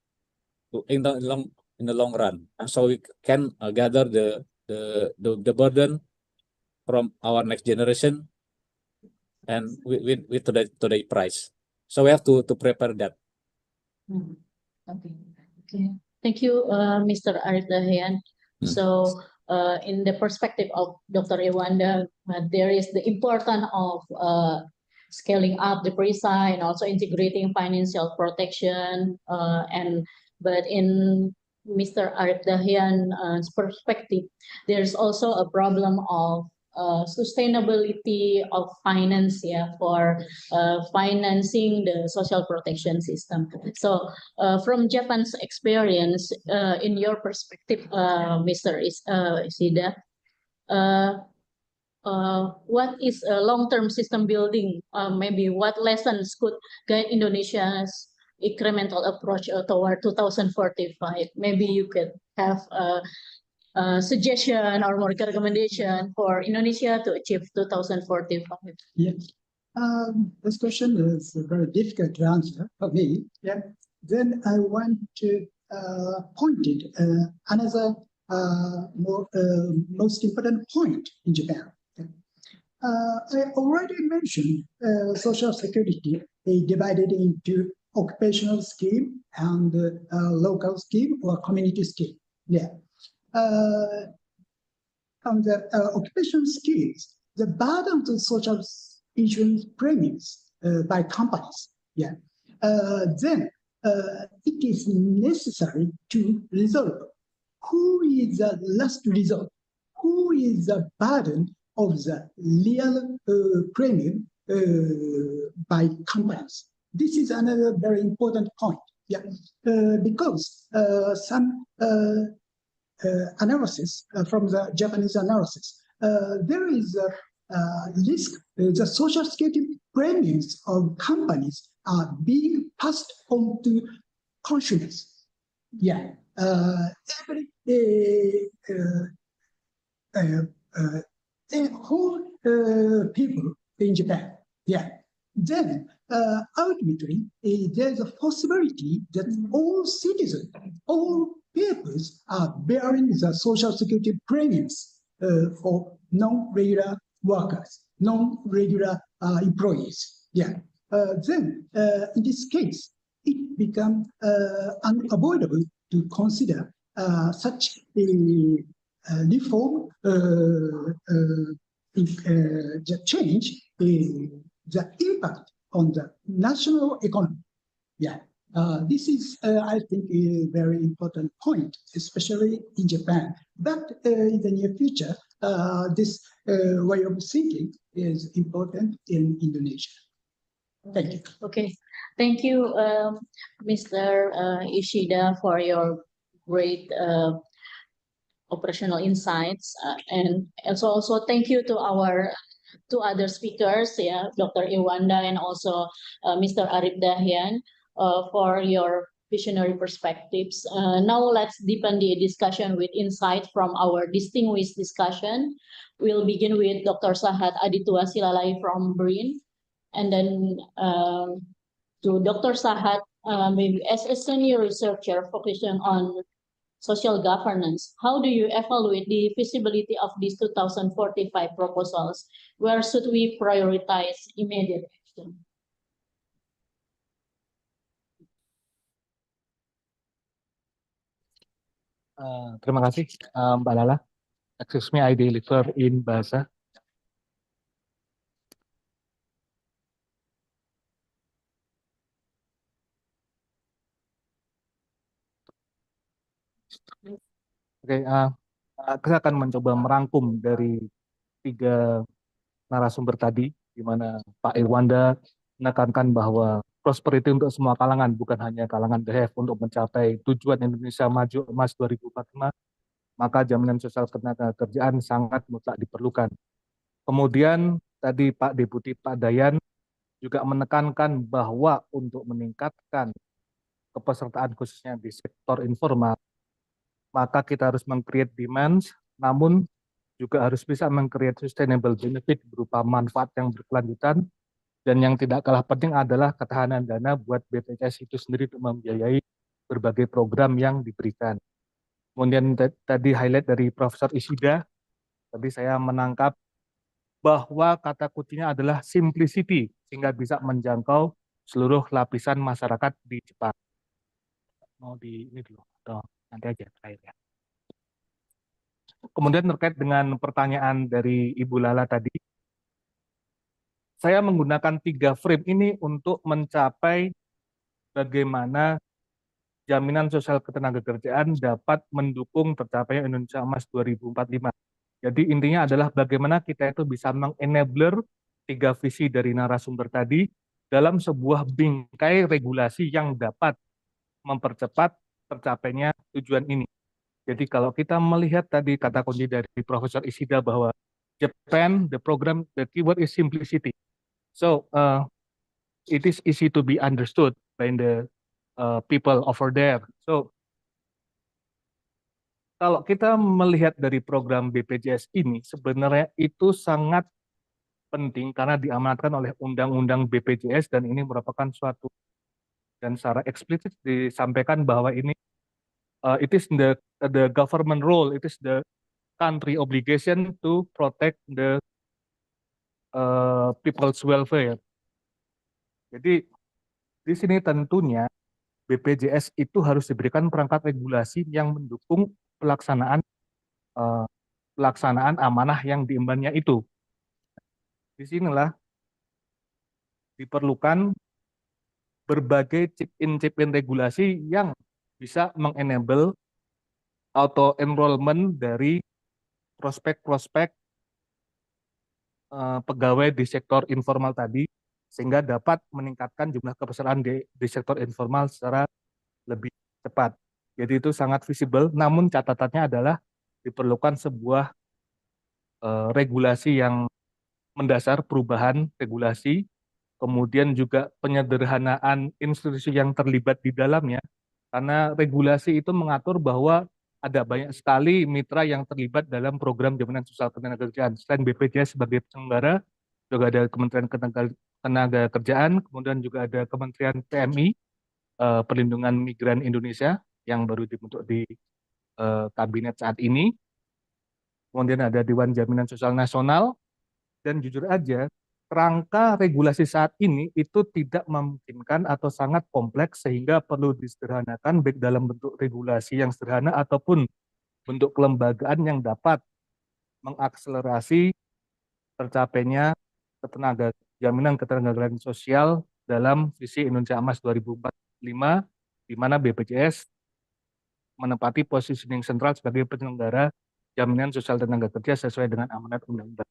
in the long run, so we can gather the burden from our next generation and with today price. So we have to prepare that. Okay. Thank you, Mr. Arif Dahyan. So, in the perspective of Dr. Iwanda, there is the importance of scaling up the PRISA and also integrating financial protection. But in Mr. Arif Dahyan's perspective, there's also a problem of sustainability of finance, yeah, for financing the social protection system. So from Japan's experience, in your perspective, Mr. Isida, what is a long-term system building? Maybe what lessons could guide Indonesia's incremental approach toward 2045? Maybe you could have a suggestion or more recommendation for Indonesia to achieve 2045. Yes. This question is very difficult to answer for me. Yeah. Then I want to point it another most important point in Japan. I already mentioned social security is divided into occupational scheme and local scheme or community scheme. Yeah. On the occupational schemes, the burden of the social insurance premiums by companies. Yeah. Then it is necessary to resolve who is the last result, who is the burden of the real premium by companies. This is another very important point. Yeah, because some analysis from the Japanese analysis, there is a risk the social security premiums of companies are being passed on to consumers. Yeah, every whole people in Japan. Yeah, then ultimately there's a possibility that all citizens, all peoples are bearing the social security premiums for non-regular workers, non-regular employees. Yeah. Then in this case, it becomes unavoidable to consider such a reform, the change, the impact on the national economy. Yeah, this is, I think, a very important point, especially in Japan. But in the near future, this way of thinking is important in Indonesia. Thank you. Okay, thank you, Mr. Ishida, for your great operational insights, and also thank you to our two other speakers, yeah, Dr. Iwanda and also Mr. Arif Dahyan, for your visionary perspectives. Now let's deepen the discussion with insight from our distinguished discussion. We'll begin with Dr. Sahat Aditya Silalai from BRIN, and then to Dr. Sahat, maybe as a senior researcher focusing on social governance, how do you evaluate the feasibility of these 2045 proposals? Where should we prioritize immediate action? Terima kasih, Mbak Lala. Excuse me, I deliver in bahasa. Oke, saya akan mencoba merangkum dari 3 narasumber tadi, di mana Pak Irwanda menekankan bahwa prosperity untuk semua kalangan, bukan hanya kalangan the have, untuk mencapai tujuan Indonesia Maju Emas 2045, maka jaminan sosial ketenagakerjaan sangat mutlak diperlukan. Kemudian tadi Pak Deputi Pak Dayan juga menekankan bahwa untuk meningkatkan kepesertaan khususnya di sektor informal, maka kita harus meng-create demands, namun juga harus bisa meng-create sustainable benefit berupa manfaat yang berkelanjutan, dan yang tidak kalah penting adalah ketahanan dana buat BPJS itu sendiri untuk membiayai berbagai program yang diberikan. Kemudian tadi highlight dari Profesor Ishida, tadi saya menangkap bahwa kata kuncinya adalah simplicity, sehingga bisa menjangkau seluruh lapisan masyarakat di Jepang. Mau di ini dulu, atau nanti aja terakhir ya. Kemudian terkait dengan pertanyaan dari Ibu Lala tadi, saya menggunakan 3 frame ini untuk mencapai bagaimana jaminan sosial ketenagakerjaan dapat mendukung tercapainya Indonesia Emas 2045. Jadi intinya adalah bagaimana kita itu bisa meng-enabler 3 visi dari narasumber tadi dalam sebuah bingkai regulasi yang dapat mempercepat tercapainya tujuan ini. Jadi kalau kita melihat tadi kata kunci dari Profesor Ishida bahwa Japan, the program, the keyword is simplicity. So it is easy to be understood by the people over there. So kalau kita melihat dari program BPJS ini, sebenarnya itu sangat penting karena diamanatkan oleh Undang-Undang BPJS, dan ini merupakan suatu, dan secara eksplisit disampaikan bahwa ini it is the government role, it is the country obligation to protect the people's welfare. Jadi di sini tentunya BPJS itu harus diberikan perangkat regulasi yang mendukung pelaksanaan amanah yang diembannya itu. Disinilah diperlukan berbagai chip-in regulasi yang bisa mengenable auto enrollment dari prospek-prospek pegawai di sektor informal tadi, sehingga dapat meningkatkan jumlah kepesertaan di sektor informal secara lebih cepat. Jadi itu sangat visible, namun catatannya adalah diperlukan sebuah regulasi yang mendasar, perubahan regulasi, kemudian juga penyederhanaan institusi yang terlibat di dalamnya, karena regulasi itu mengatur bahwa ada banyak sekali mitra yang terlibat dalam program jaminan sosial ketenagakerjaan. Selain BPJS sebagai penyelenggara, juga ada Kementerian Ketenagakerjaan, kemudian juga ada Kementerian PMI, Perlindungan Migran Indonesia, yang baru dibentuk di kabinet saat ini. Kemudian ada Dewan Jaminan Sosial Nasional, dan jujur aja, kerangka regulasi saat ini itu tidak memungkinkan atau sangat kompleks sehingga perlu disederhanakan baik dalam bentuk regulasi yang sederhana ataupun bentuk kelembagaan yang dapat mengakselerasi tercapainya jaminan ketenagakerjaan sosial dalam visi Indonesia Emas 2045, di mana BPJS menempati positioning sentral sebagai penyelenggara jaminan sosial tenaga kerja sesuai dengan amanat undang-undang.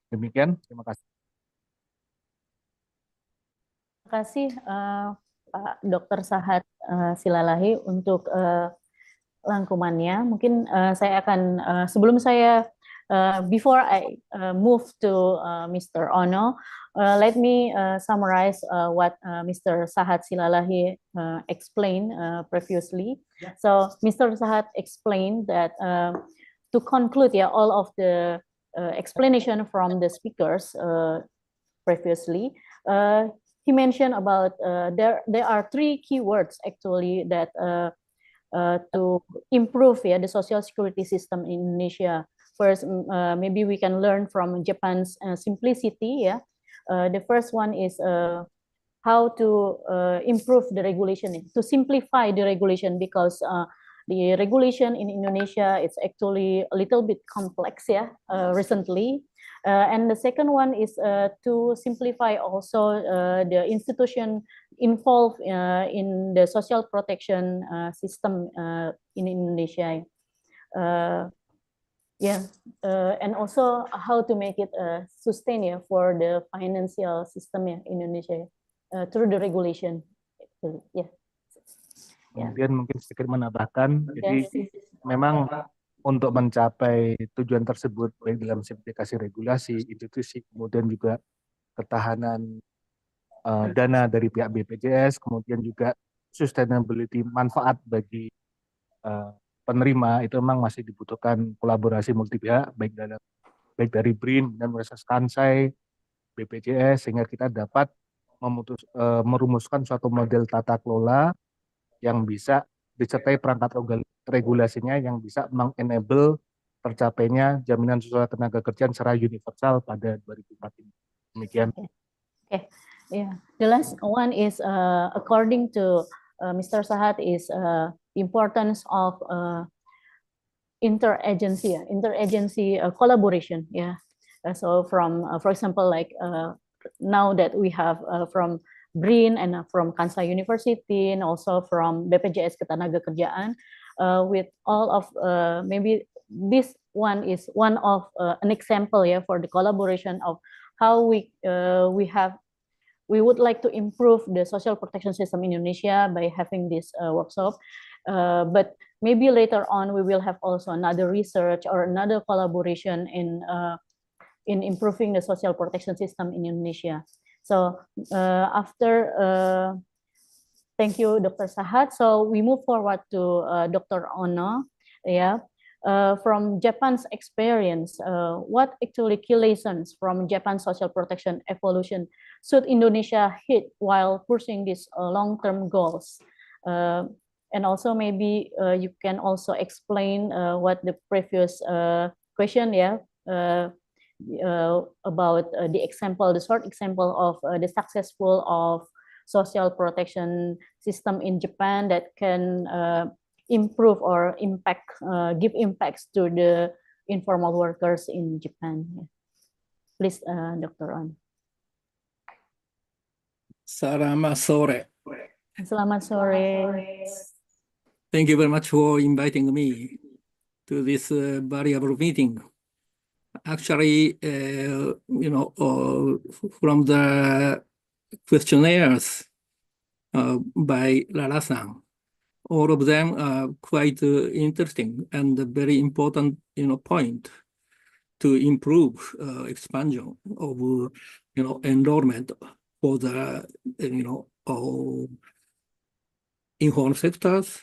Demikian, terima kasih. Terima kasih Pak Dr. Sahat Silalahi untuk rangkumannya. Mungkin saya akan sebelum saya before I move to Mr. Ono, let me summarize what Mr. Sahat Silalahi explained previously. So Mr. Sahat explained that to conclude, all of the explanation from the speakers previously, he mentioned about there are three keywords actually that to improve the social security system in Indonesia. First, maybe we can learn from Japan's simplicity. The first one is how to improve the regulation, to simplify the regulation, because the regulation in Indonesia is actually a little bit complex recently. And the second one is to simplify also the institution involved in the social protection system in Indonesia. And also how to make it sustain for the financial system in Indonesia through the regulation. Kemudian mungkin sedikit menambahkan, jadi memang untuk mencapai tujuan tersebut baik dalam simplifikasi regulasi, institusi, kemudian juga ketahanan dana dari pihak BPJS, kemudian juga sustainability manfaat bagi penerima, itu memang masih dibutuhkan kolaborasi multi pihak baik dari BRIN dan Universitas Kansai, BPJS, sehingga kita dapat merumuskan suatu model tata kelola yang bisa disertai perangkat regulasinya yang bisa mengenable tercapainya jaminan sosial tenaga kerjaan secara universal pada 2045. Demikian. The last one is according to Mr. Sahat is importance of interagency collaboration. So from for example, like now that we have from BRIN and from Kansai University and also from BPJS Ketenagakerjaan, with all of maybe this one is one of an example for the collaboration of how we would like to improve the social protection system in Indonesia by having this workshop. But maybe later on we will have also another research or another collaboration in improving the social protection system in Indonesia. So after, thank you, Dr. Sahat. So we move forward to Dr. Ono. From Japan's experience, what actually key lessons from Japan's social protection evolution should Indonesia hit while pursuing these long-term goals? And also maybe you can also explain what the previous question, about the short example of the successful of social protection system in Japan that can improve or give impacts to the informal workers in Japan. Please, Dr. On. Selamat sore. Selamat sore. Thank you very much for inviting me to this variable meeting. Actually, from the questionnaires by Lala-san, all of them are quite interesting and a very important, point to improve expansion of, enrollment for the, informal sectors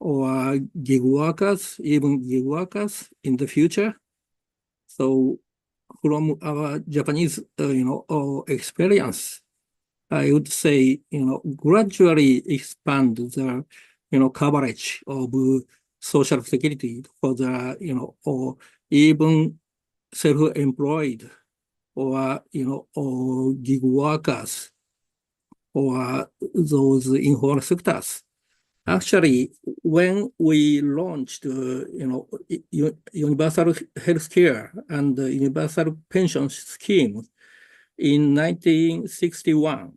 or gig workers, even gig workers in the future. So from our Japanese, experience, I would say, gradually expand the, coverage of social security for the, or even self-employed or, or gig workers or those informal sectors. Actually, when we launched, universal healthcare and universal pension scheme in 1961,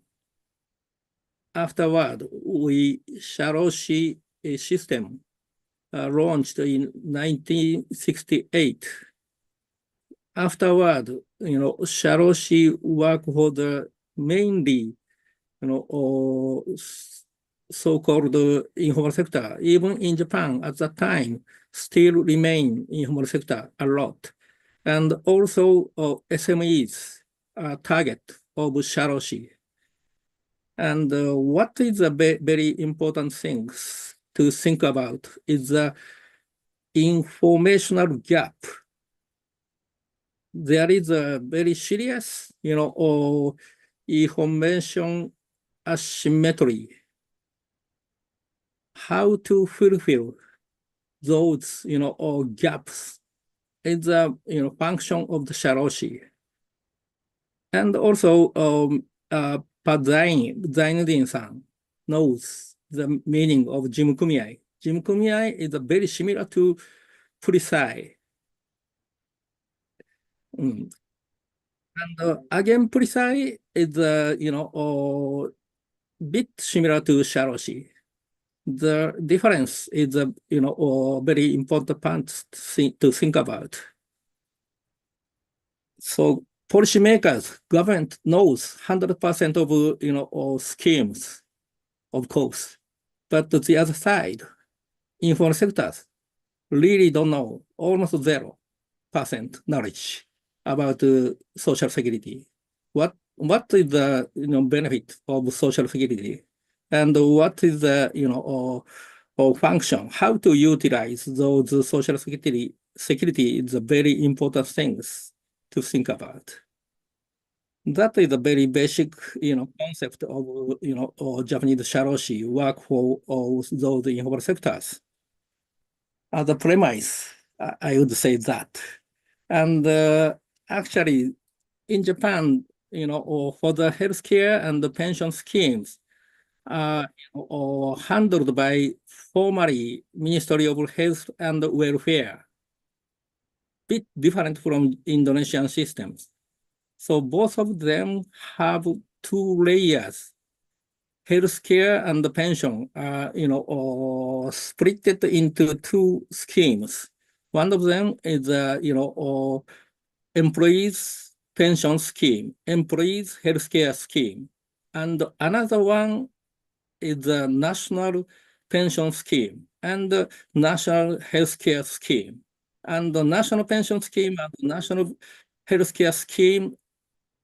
afterward, we Sharoshi system launched in 1968. Afterward, Sharoshi work for the mainly, so-called informal sector. Even in Japan at that time, still remain informal sector a lot. And also SMEs are target of Sharoshi. And what is a very important thing to think about is the informational gap. There is a very serious, or information asymmetry. How to fulfill those, or gaps is a, function of the Sharoshi. And also, Zainudin-san knows the meaning of Jim Kumiai. Jim Kumiai is very similar to Purisai. And again, Purisai is a, bit similar to Sharoshi. The difference is a, very important part to think about. So policymakers, government knows 100% of, schemes, of course, but the other side, informal sectors really don't know, almost 0% knowledge about social security. What is the benefit of social security, and what is the or function? How to utilize those social security is a very important things to think about. That is a very basic concept of or Japanese Sharoshi work for those informal sectors. As a premise, I would say that. And actually, in Japan, for the healthcare and the pension schemes, or handled by formerly Ministry of Health and Welfare, bit different from Indonesian systems. So both of them have 2 layers. Healthcare and the pension are, or split it into 2 schemes. One of them is, employees pension scheme, employees healthcare scheme, and another one is the national pension scheme and the national healthcare scheme. And the national pension scheme and the national healthcare scheme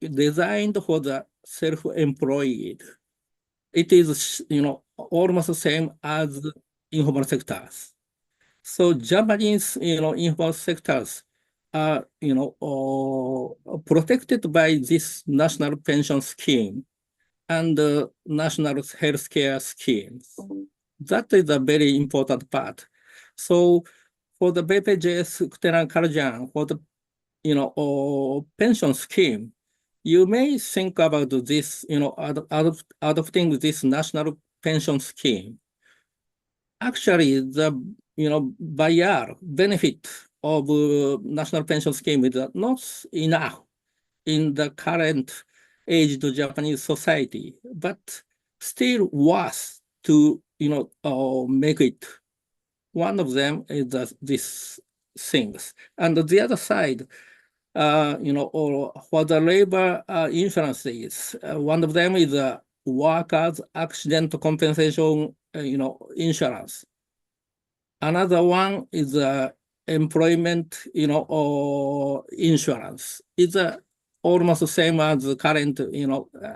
designed for the self-employed. It is, almost the same as informal sectors. So Japanese, informal sectors are, protected by this national pension scheme and national healthcare schemes. That is a very important part. So for the BPJS Kerakyatan, for the, pension scheme, you may think about this, adopting this national pension scheme. Actually, the, buyer benefit of national pension scheme is not enough in the current aged Japanese society. But still worth to, make it. One of them is these things. And the other side, or for the labor insurance is, one of them is workers' accident compensation, insurance. Another one is employment, or insurance. It's almost the same as the current,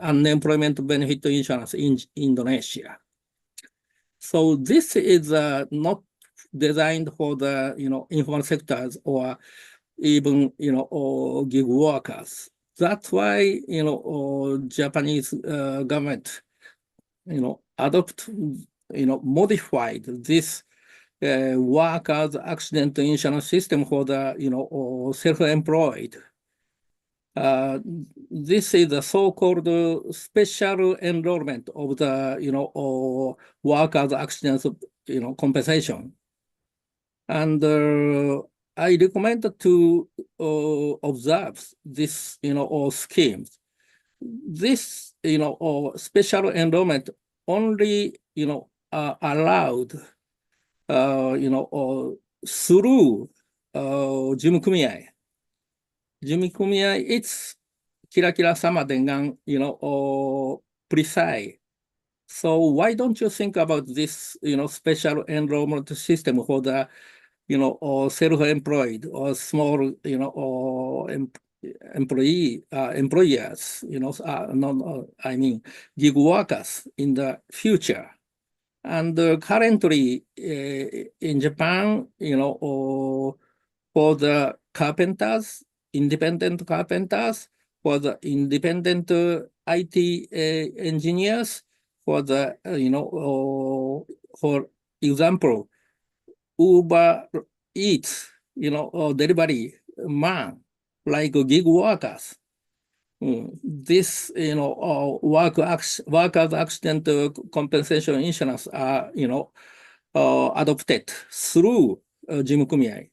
unemployment benefit insurance in Indonesia. So this is not designed for the, informal sectors or even, or gig workers. That's why, Japanese government, modified this workers' accident insurance system for the, or self-employed. This is the so-called special enrollment of the, or workers' accident, compensation. And I recommend to observe this, or schemes. This, or special enrollment only, allowed, or through 事務組合. 事務組合, it's Kerakyatan, dengan, or precise. So why don't you think about this, special enrollment system for the, or self-employed or small, or employers, I mean, gig workers in the future. And currently in Japan, or for the carpenters, independent carpenters, for the independent IT engineers, for the, for example, Uber Eats, or delivery man, like gig workers. This, workers' accident compensation insurance are, adopted through 事務組合.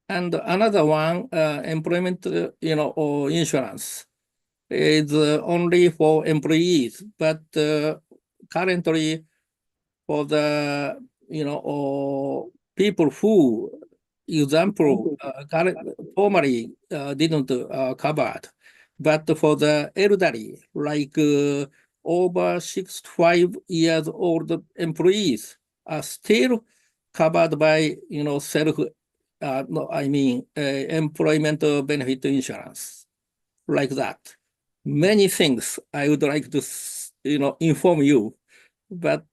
And another one, employment, or insurance is only for employees, but currently for the, or people who, example, formerly didn't covered, but for the elderly, like over 65 years old employees are still covered by, employment benefit insurance, like that. Many things I would like to, inform you, but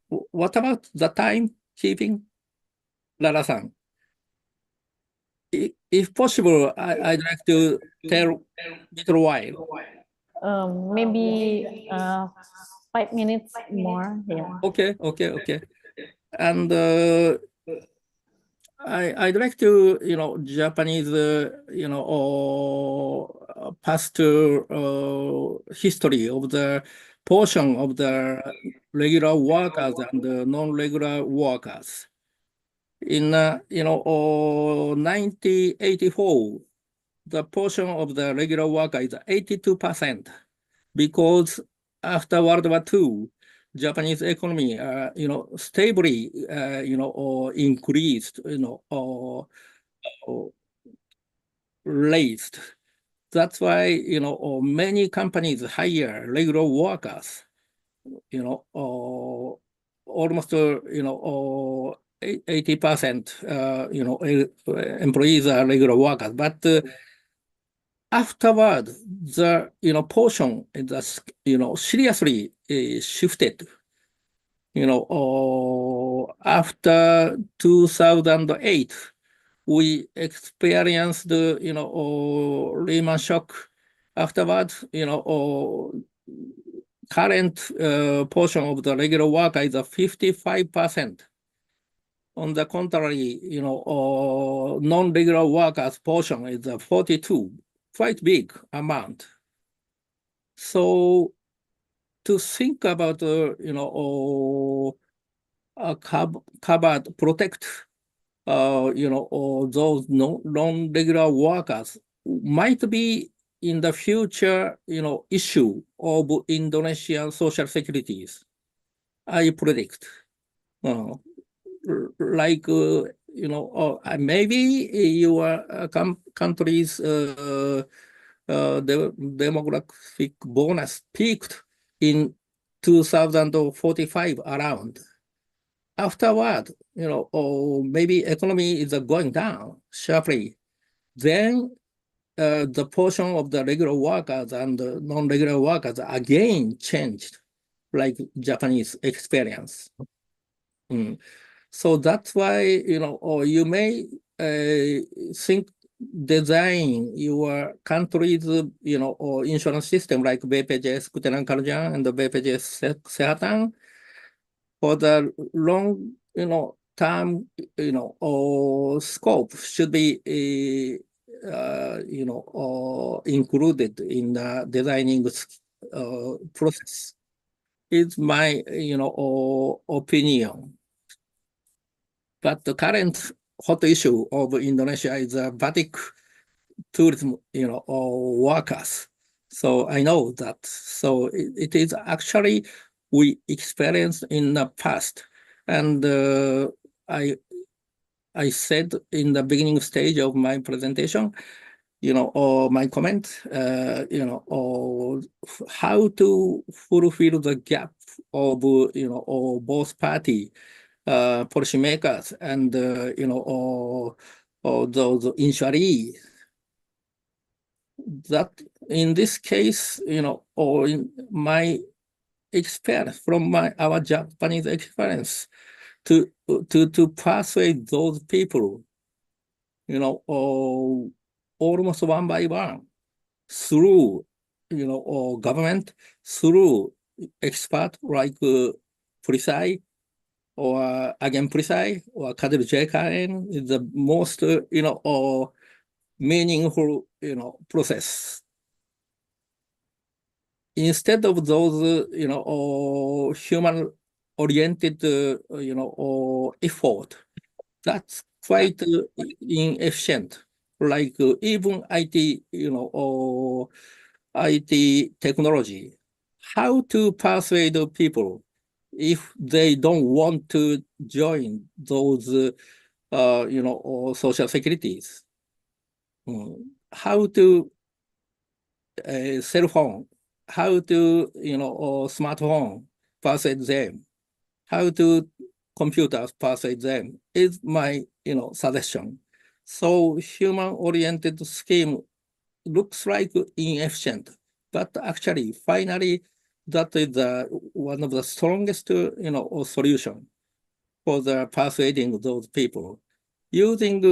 what about the timekeeping, Lara-san? If possible, I'd like to tell a little while. Maybe 5 minutes more. Yeah. Okay. And I'd like to, Japanese, or past history of the portion of the regular workers and the non-regular workers. In 1984, the portion of the regular worker is 82%, because after World War II, Japanese economy, stably, or increased, or raised. That's why, many companies hire regular workers, almost, 80%, employees are regular workers. But afterward, the, portion is, seriously shifted. After 2008, we experienced the, Lehman shock. Afterwards, current portion of the regular worker is 55%. On the contrary, non-regular workers portion is 42, quite big amount. So to think about, covered, protect, those non-regular workers might be in the future, issue of Indonesian social securities, I predict, like, maybe your country's the demographic bonus peaked in 2045 around. Afterward, or maybe economy is going down sharply. Then the portion of the regular workers and the non-regular workers again changed, like Japanese experience. So that's why, or you may think design your country's, or insurance system like BPJS Ketenagakerjaan and the BPJS Kesehatan for the long, term, or scope should be, included in the designing process. It's my, opinion. But the current hot issue of Indonesia is batik tourism, or workers. So I know that. So it is actually we experienced in the past, and I said in the beginning stage of my presentation, or my comment, or how to fulfill the gap of, or both party policymakers and, or those insurees. That in this case, or in my experience from our Japanese experience, to persuade those people, or almost one by one, through, or government, through expert like Peran, or again Peran, or Kadir JKN is the most, or meaningful, process. Instead of those, or human-oriented, or effort, that's quite inefficient. Like even IT, or IT technology, how to persuade people if they don't want to join those, or social securities. How to cell phone, how to, or smartphone persuade them, how to computers persuade them is my, suggestion. So human-oriented scheme looks like inefficient, but actually, finally, that is one of the strongest, solution for the persuading those people using,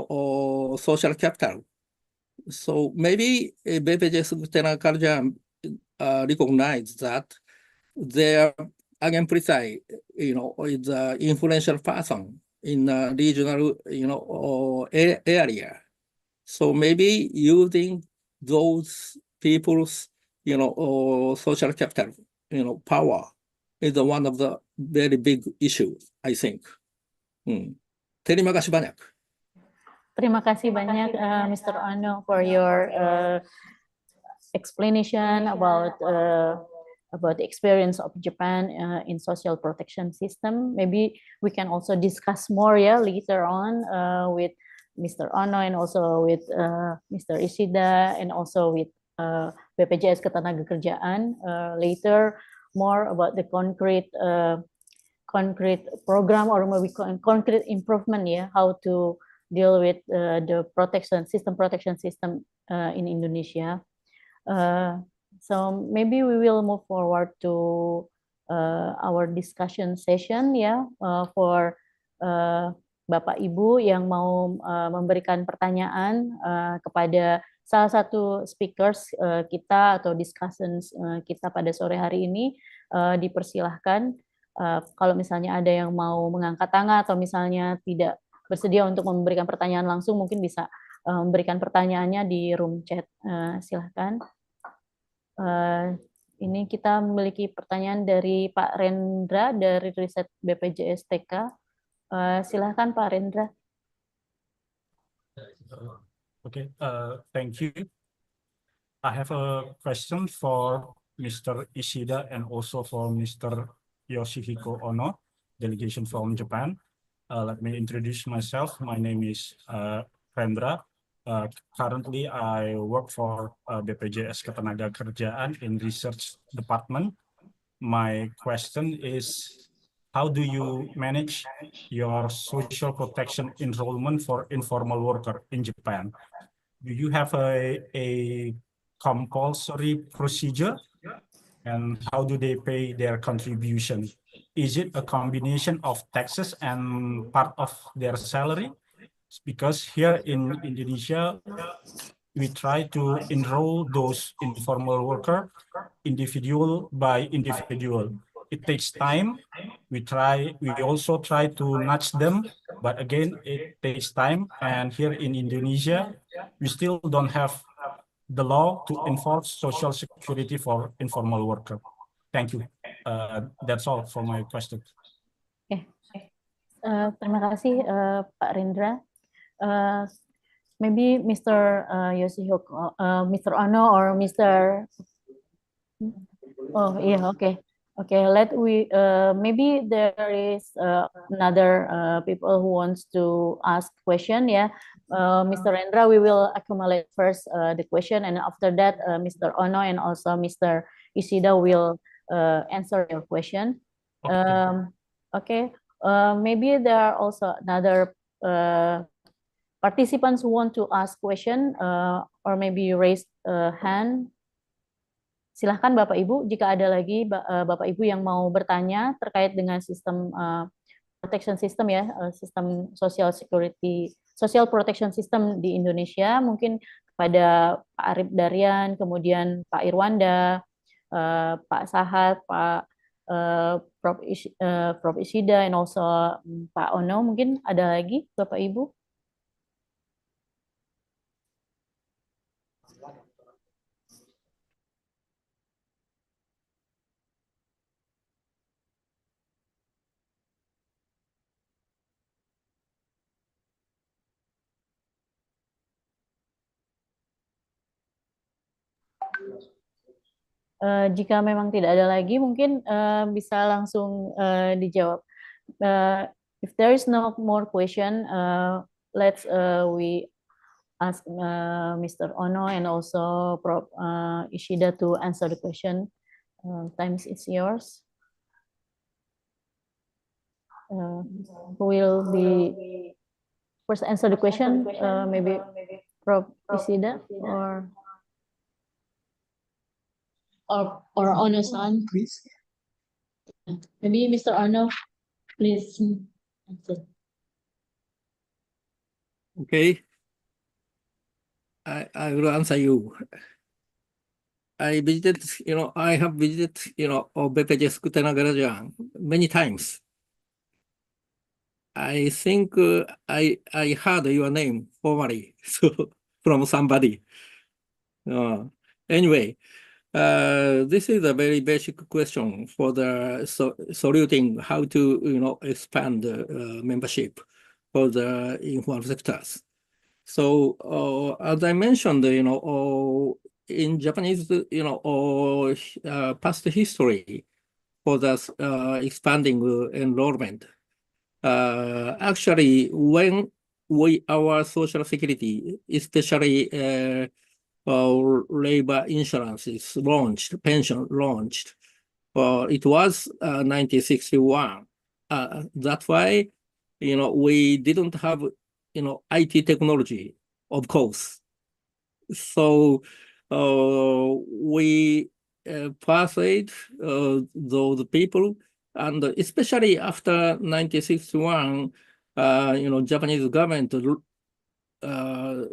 or social capital. So maybe BPJS Ketenagakerjaan recognize that their again Peran, is an influential person in a regional, or area. So maybe using those people's, or social capital, power is one of the very big issues, I think. Terima kasih banyak. Terima kasih banyak, Mr. Ono, for your explanation about the experience of Japan in social protection system. Maybe we can also discuss more, later on with Mr. Ono and also with Mr. Ishida and also with BPJS Ketenagakerjaan later, more about the concrete program or maybe concrete improvement, how to deal with the protection system in Indonesia. So maybe we will move forward to our discussion session, for Bapak Ibu yang mau memberikan pertanyaan kepada salah satu speakers kita atau discussions kita pada sore hari ini, dipersilahkan. Kalau misalnya ada yang mau mengangkat tangan atau misalnya tidak bersedia untuk memberikan pertanyaan langsung, mungkin bisa memberikan pertanyaannya di room chat. Silahkan. Ini kita memiliki pertanyaan dari Pak Rendra dari Riset BPJS TK. Silahkan Pak Rendra. Okay, thank you. I have a question for Mr. Ishida and also for Mr. Yoshihiko Ono, delegation from Japan. Let me introduce myself. My name is Rendra. Currently, I work for BPJS Ketenagakerjaan in research department. My question is, how do you manage your social protection enrollment for informal worker in Japan? Do you have a compulsory procedure? And how do they pay their contribution? Is it a combination of taxes and part of their salary? Because here in Indonesia, we try to enroll those informal worker individual by individual. It takes time. We also try to nudge them, but again, it takes time. And here in Indonesia, we still don't have the law to enforce social security for informal worker. Thank you. That's all for my question. Oke, terima kasih Pak Rendra. Maybe Mr. Yoshihiko, Mr. Ono, or Mr. Oh yeah, okay. Okay, maybe there is another people who wants to ask question. Yeah, Mr. Rendra, we will accumulate first the question, and after that, Mr. Ono and also Mr. Ishida will answer your question. Okay. Maybe there are also another participants who want to ask question, or maybe raise hand. Silahkan Bapak Ibu, jika ada lagi Bapak Ibu yang mau bertanya terkait dengan sistem protection system ya, sistem social protection system di Indonesia, mungkin kepada Pak Arif Daryan, kemudian Pak Irwanda, Pak Sahat, Pak Prof. Ishida, and also Pak Ono, mungkin ada lagi Bapak Ibu? Jika memang tidak ada lagi, mungkin bisa langsung dijawab. If there is no more question, let's we ask Mr. Ono and also Prof. Ishida to answer the question. Time is yours. Who will be first answer the question? Maybe Prof. Ishida or Ono-san, Please. maybe Mr. Ono, please answer. Okay. I will answer you. I have visited, BPJS Ketenagakerjaan many times. I think I heard your name formally from somebody. Anyway, this is a very basic question for the soluting how to expand membership for the informal sectors. So as I mentioned, in Japanese, past history for the expanding enrollment. Actually, when our social security, especially labor insurance is launched, pension launched, it was 1961. That's why, we didn't have, IT technology, of course. So we persuade those people, and especially after 1961, Japanese government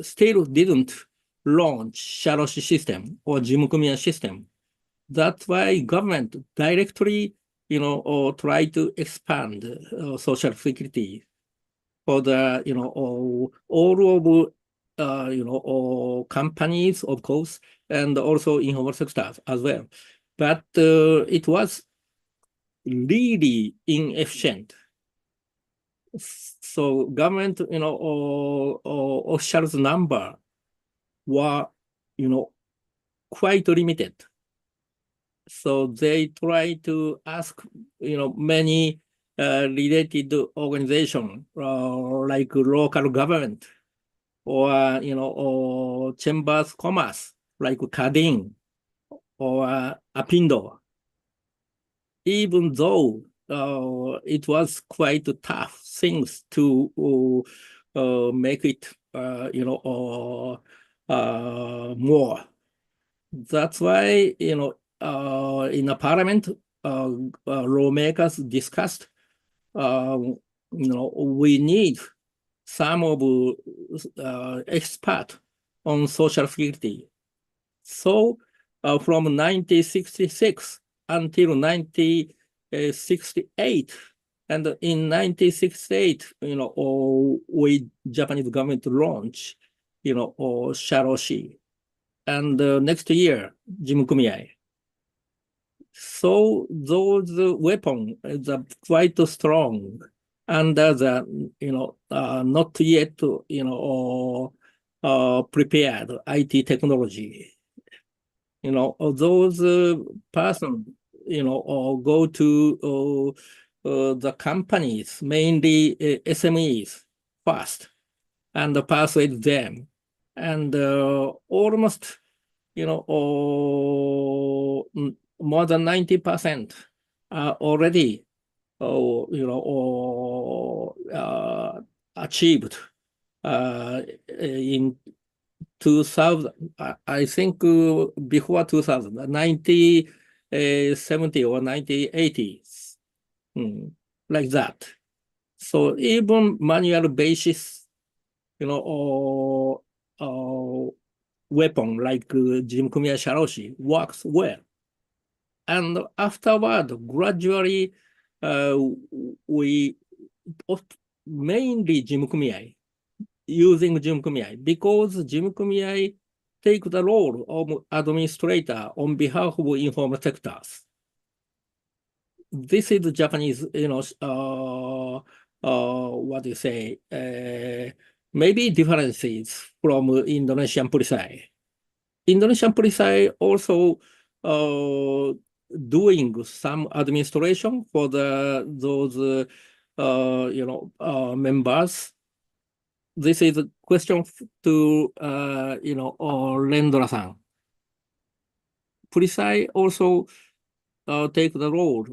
still didn't launch sharoshi system or jimukumiya system. That's why government directly, try to expand social security for the, all of, companies, of course, and also informal sectors as well. But it was really inefficient. So government, officials number were, quite limited. So they try to ask, many related organizations like local government or, or chambers of commerce like Kadin or Apindo. Even though it was quite tough things to make it, more. That's why, in the parliament, lawmakers discussed, we need some of expert on social security. So from 1966 until 1968, and in 1968, we Japanese government launched, Sharoshi, and next year, Jimkumiai. So those weapons are quite strong under the, not yet, prepared IT technology. Those persons, go to the companies, mainly SMEs first, and persuade them. And almost, more than 90% are already, achieved in 2000. I think before 2000, 1970 or 1980, like that. So even manual basis, weapon like Jimkumiya Sharoshi works well. And afterward, gradually, we mainly Jimkumiya, using Jimkumiya, because Jimkumiya take the role of administrator on behalf of informal sectors. This is the Japanese, what do you say, maybe differences from Indonesian perisai. Indonesian perisai also doing some administration for those members. This is a question to Rendra-san. Perisai also take the role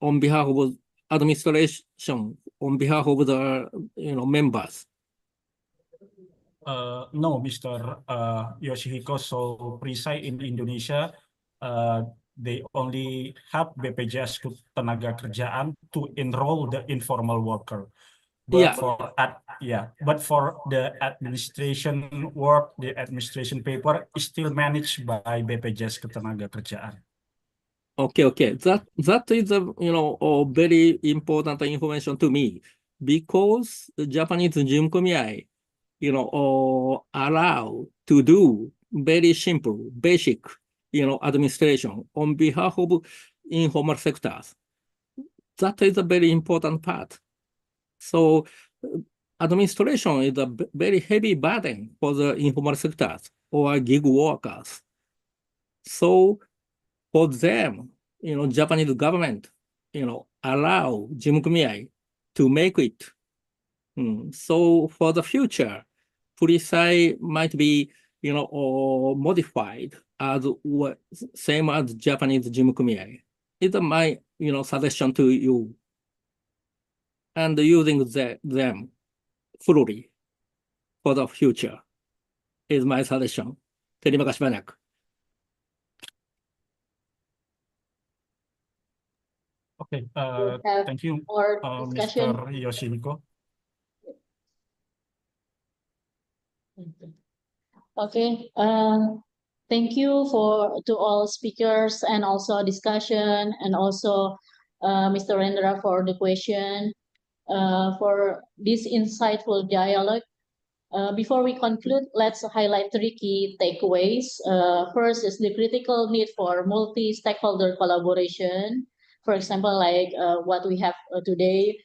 on behalf of administration, on behalf of the members. No, Mr. Yoshihiko. So Perisai in Indonesia, they only have BPJS Tenaga Kerjaan to enroll the informal worker. But but for the administration work, the administration paper is still managed by BPJS Tenaga Kerjaan. Okay. That is a very important information to me, because the Japanese Jimkumiya, allow to do very simple, basic, administration on behalf of informal sectors. That is a very important part. So administration is a very heavy burden for the informal sectors or gig workers. So for them, Japanese government, allow Jimkumiya to make it. So for the future, Perisai might be, or modified as same as Japanese Jimkumiya. It's my, suggestion to you. And using them fully for the future is my suggestion. Terima kasih banyak. Okay, have thank you, more Mr. discussion. Yoshihiko. Okay, thank you to all speakers and also discussion, and also Mr. Rendra for the question, for this insightful dialogue. Before we conclude, let's highlight 3 key takeaways. First is the critical need for multi-stakeholder collaboration. For example, like what we have today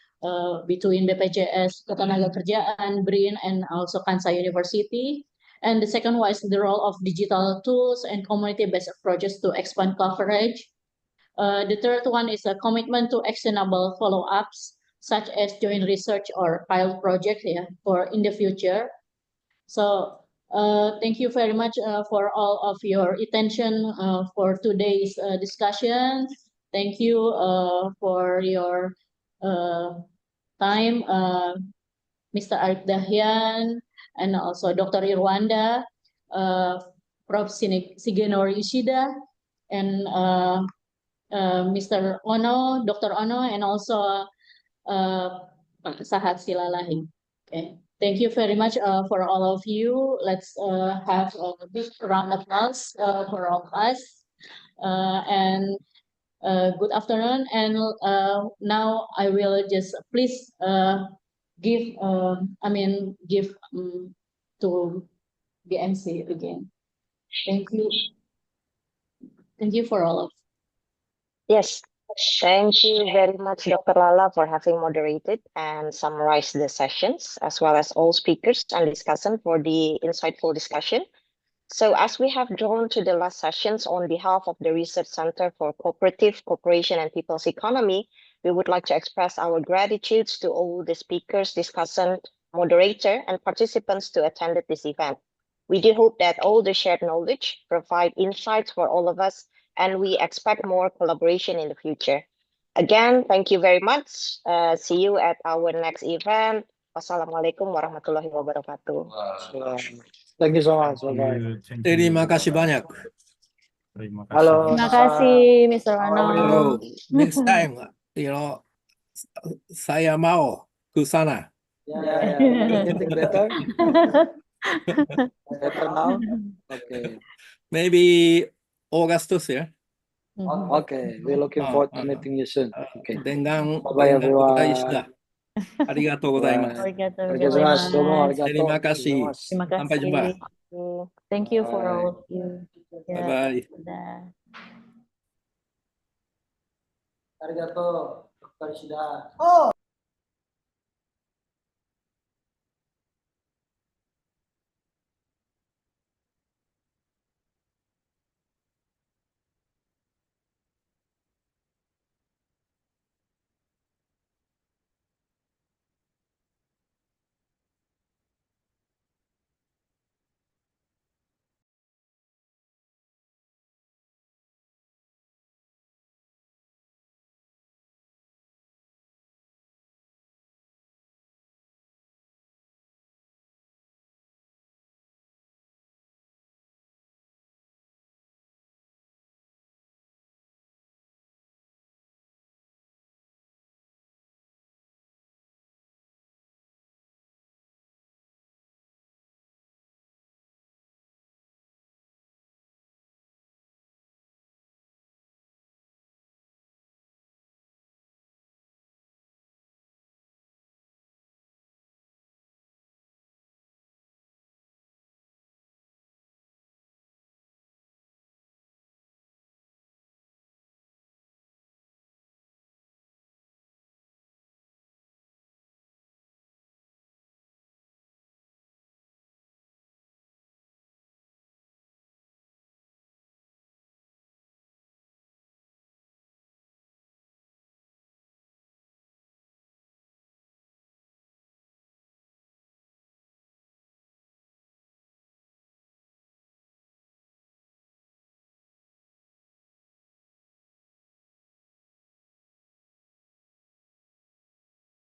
between BPJS Ketenagakerjaan, BRIN, and also Kansai University. And the second one is the role of digital tools and community-based approaches to expand coverage. The third one is a commitment to actionable follow-ups, such as joint research or pilot project for in the future. So thank you very much for all of your attention for today's discussion. Thank you for your time, Mr. Arif Dahyan, and also Dr. Irwanda, Prof. Shigenori Ishida, and Mr. Ono, Dr. Ono, and also Pak Sahat Silalahi. Okay. Thank you very much for all of you. Let's have a big round of applause for all of us. And good afternoon. And now I will just please give to BMC again. Thank you. Thank you for all of. Yes, thank you very much, Dr. Lala, for having moderated and summarized the sessions, as well as all speakers and discussants for the insightful discussion. So as we have drawn to the last sessions, on behalf of the Research Center for Cooperative, Cooperation and People's Economy, we would like to express our gratitude to all the speakers, discussant, moderator, and participants to attend this event. We do hope that all the shared knowledge provide insights for all of us, and we expect more collaboration in the future. Again, thank you very much. See you at our next event. Wassalamualaikum warahmatullahi wabarakatuh. Thank you so much. Bye-bye. Terima kasih banyak. Terima kasih. Halo. Terima kasih, Mr. Ono. So, next time, saya mau ke sana. Yeah. Getting better. Better now. Okay. Maybe Augustus ya. Okay. We're looking forward to meeting you soon. Okay. Dengan Bye everyone. Arigatou gozaimasu. Terima kasih. Terima kasih. Sampai jumpa. Thank you for all of you. Bye-bye. Arigatou, Dr. Ishida.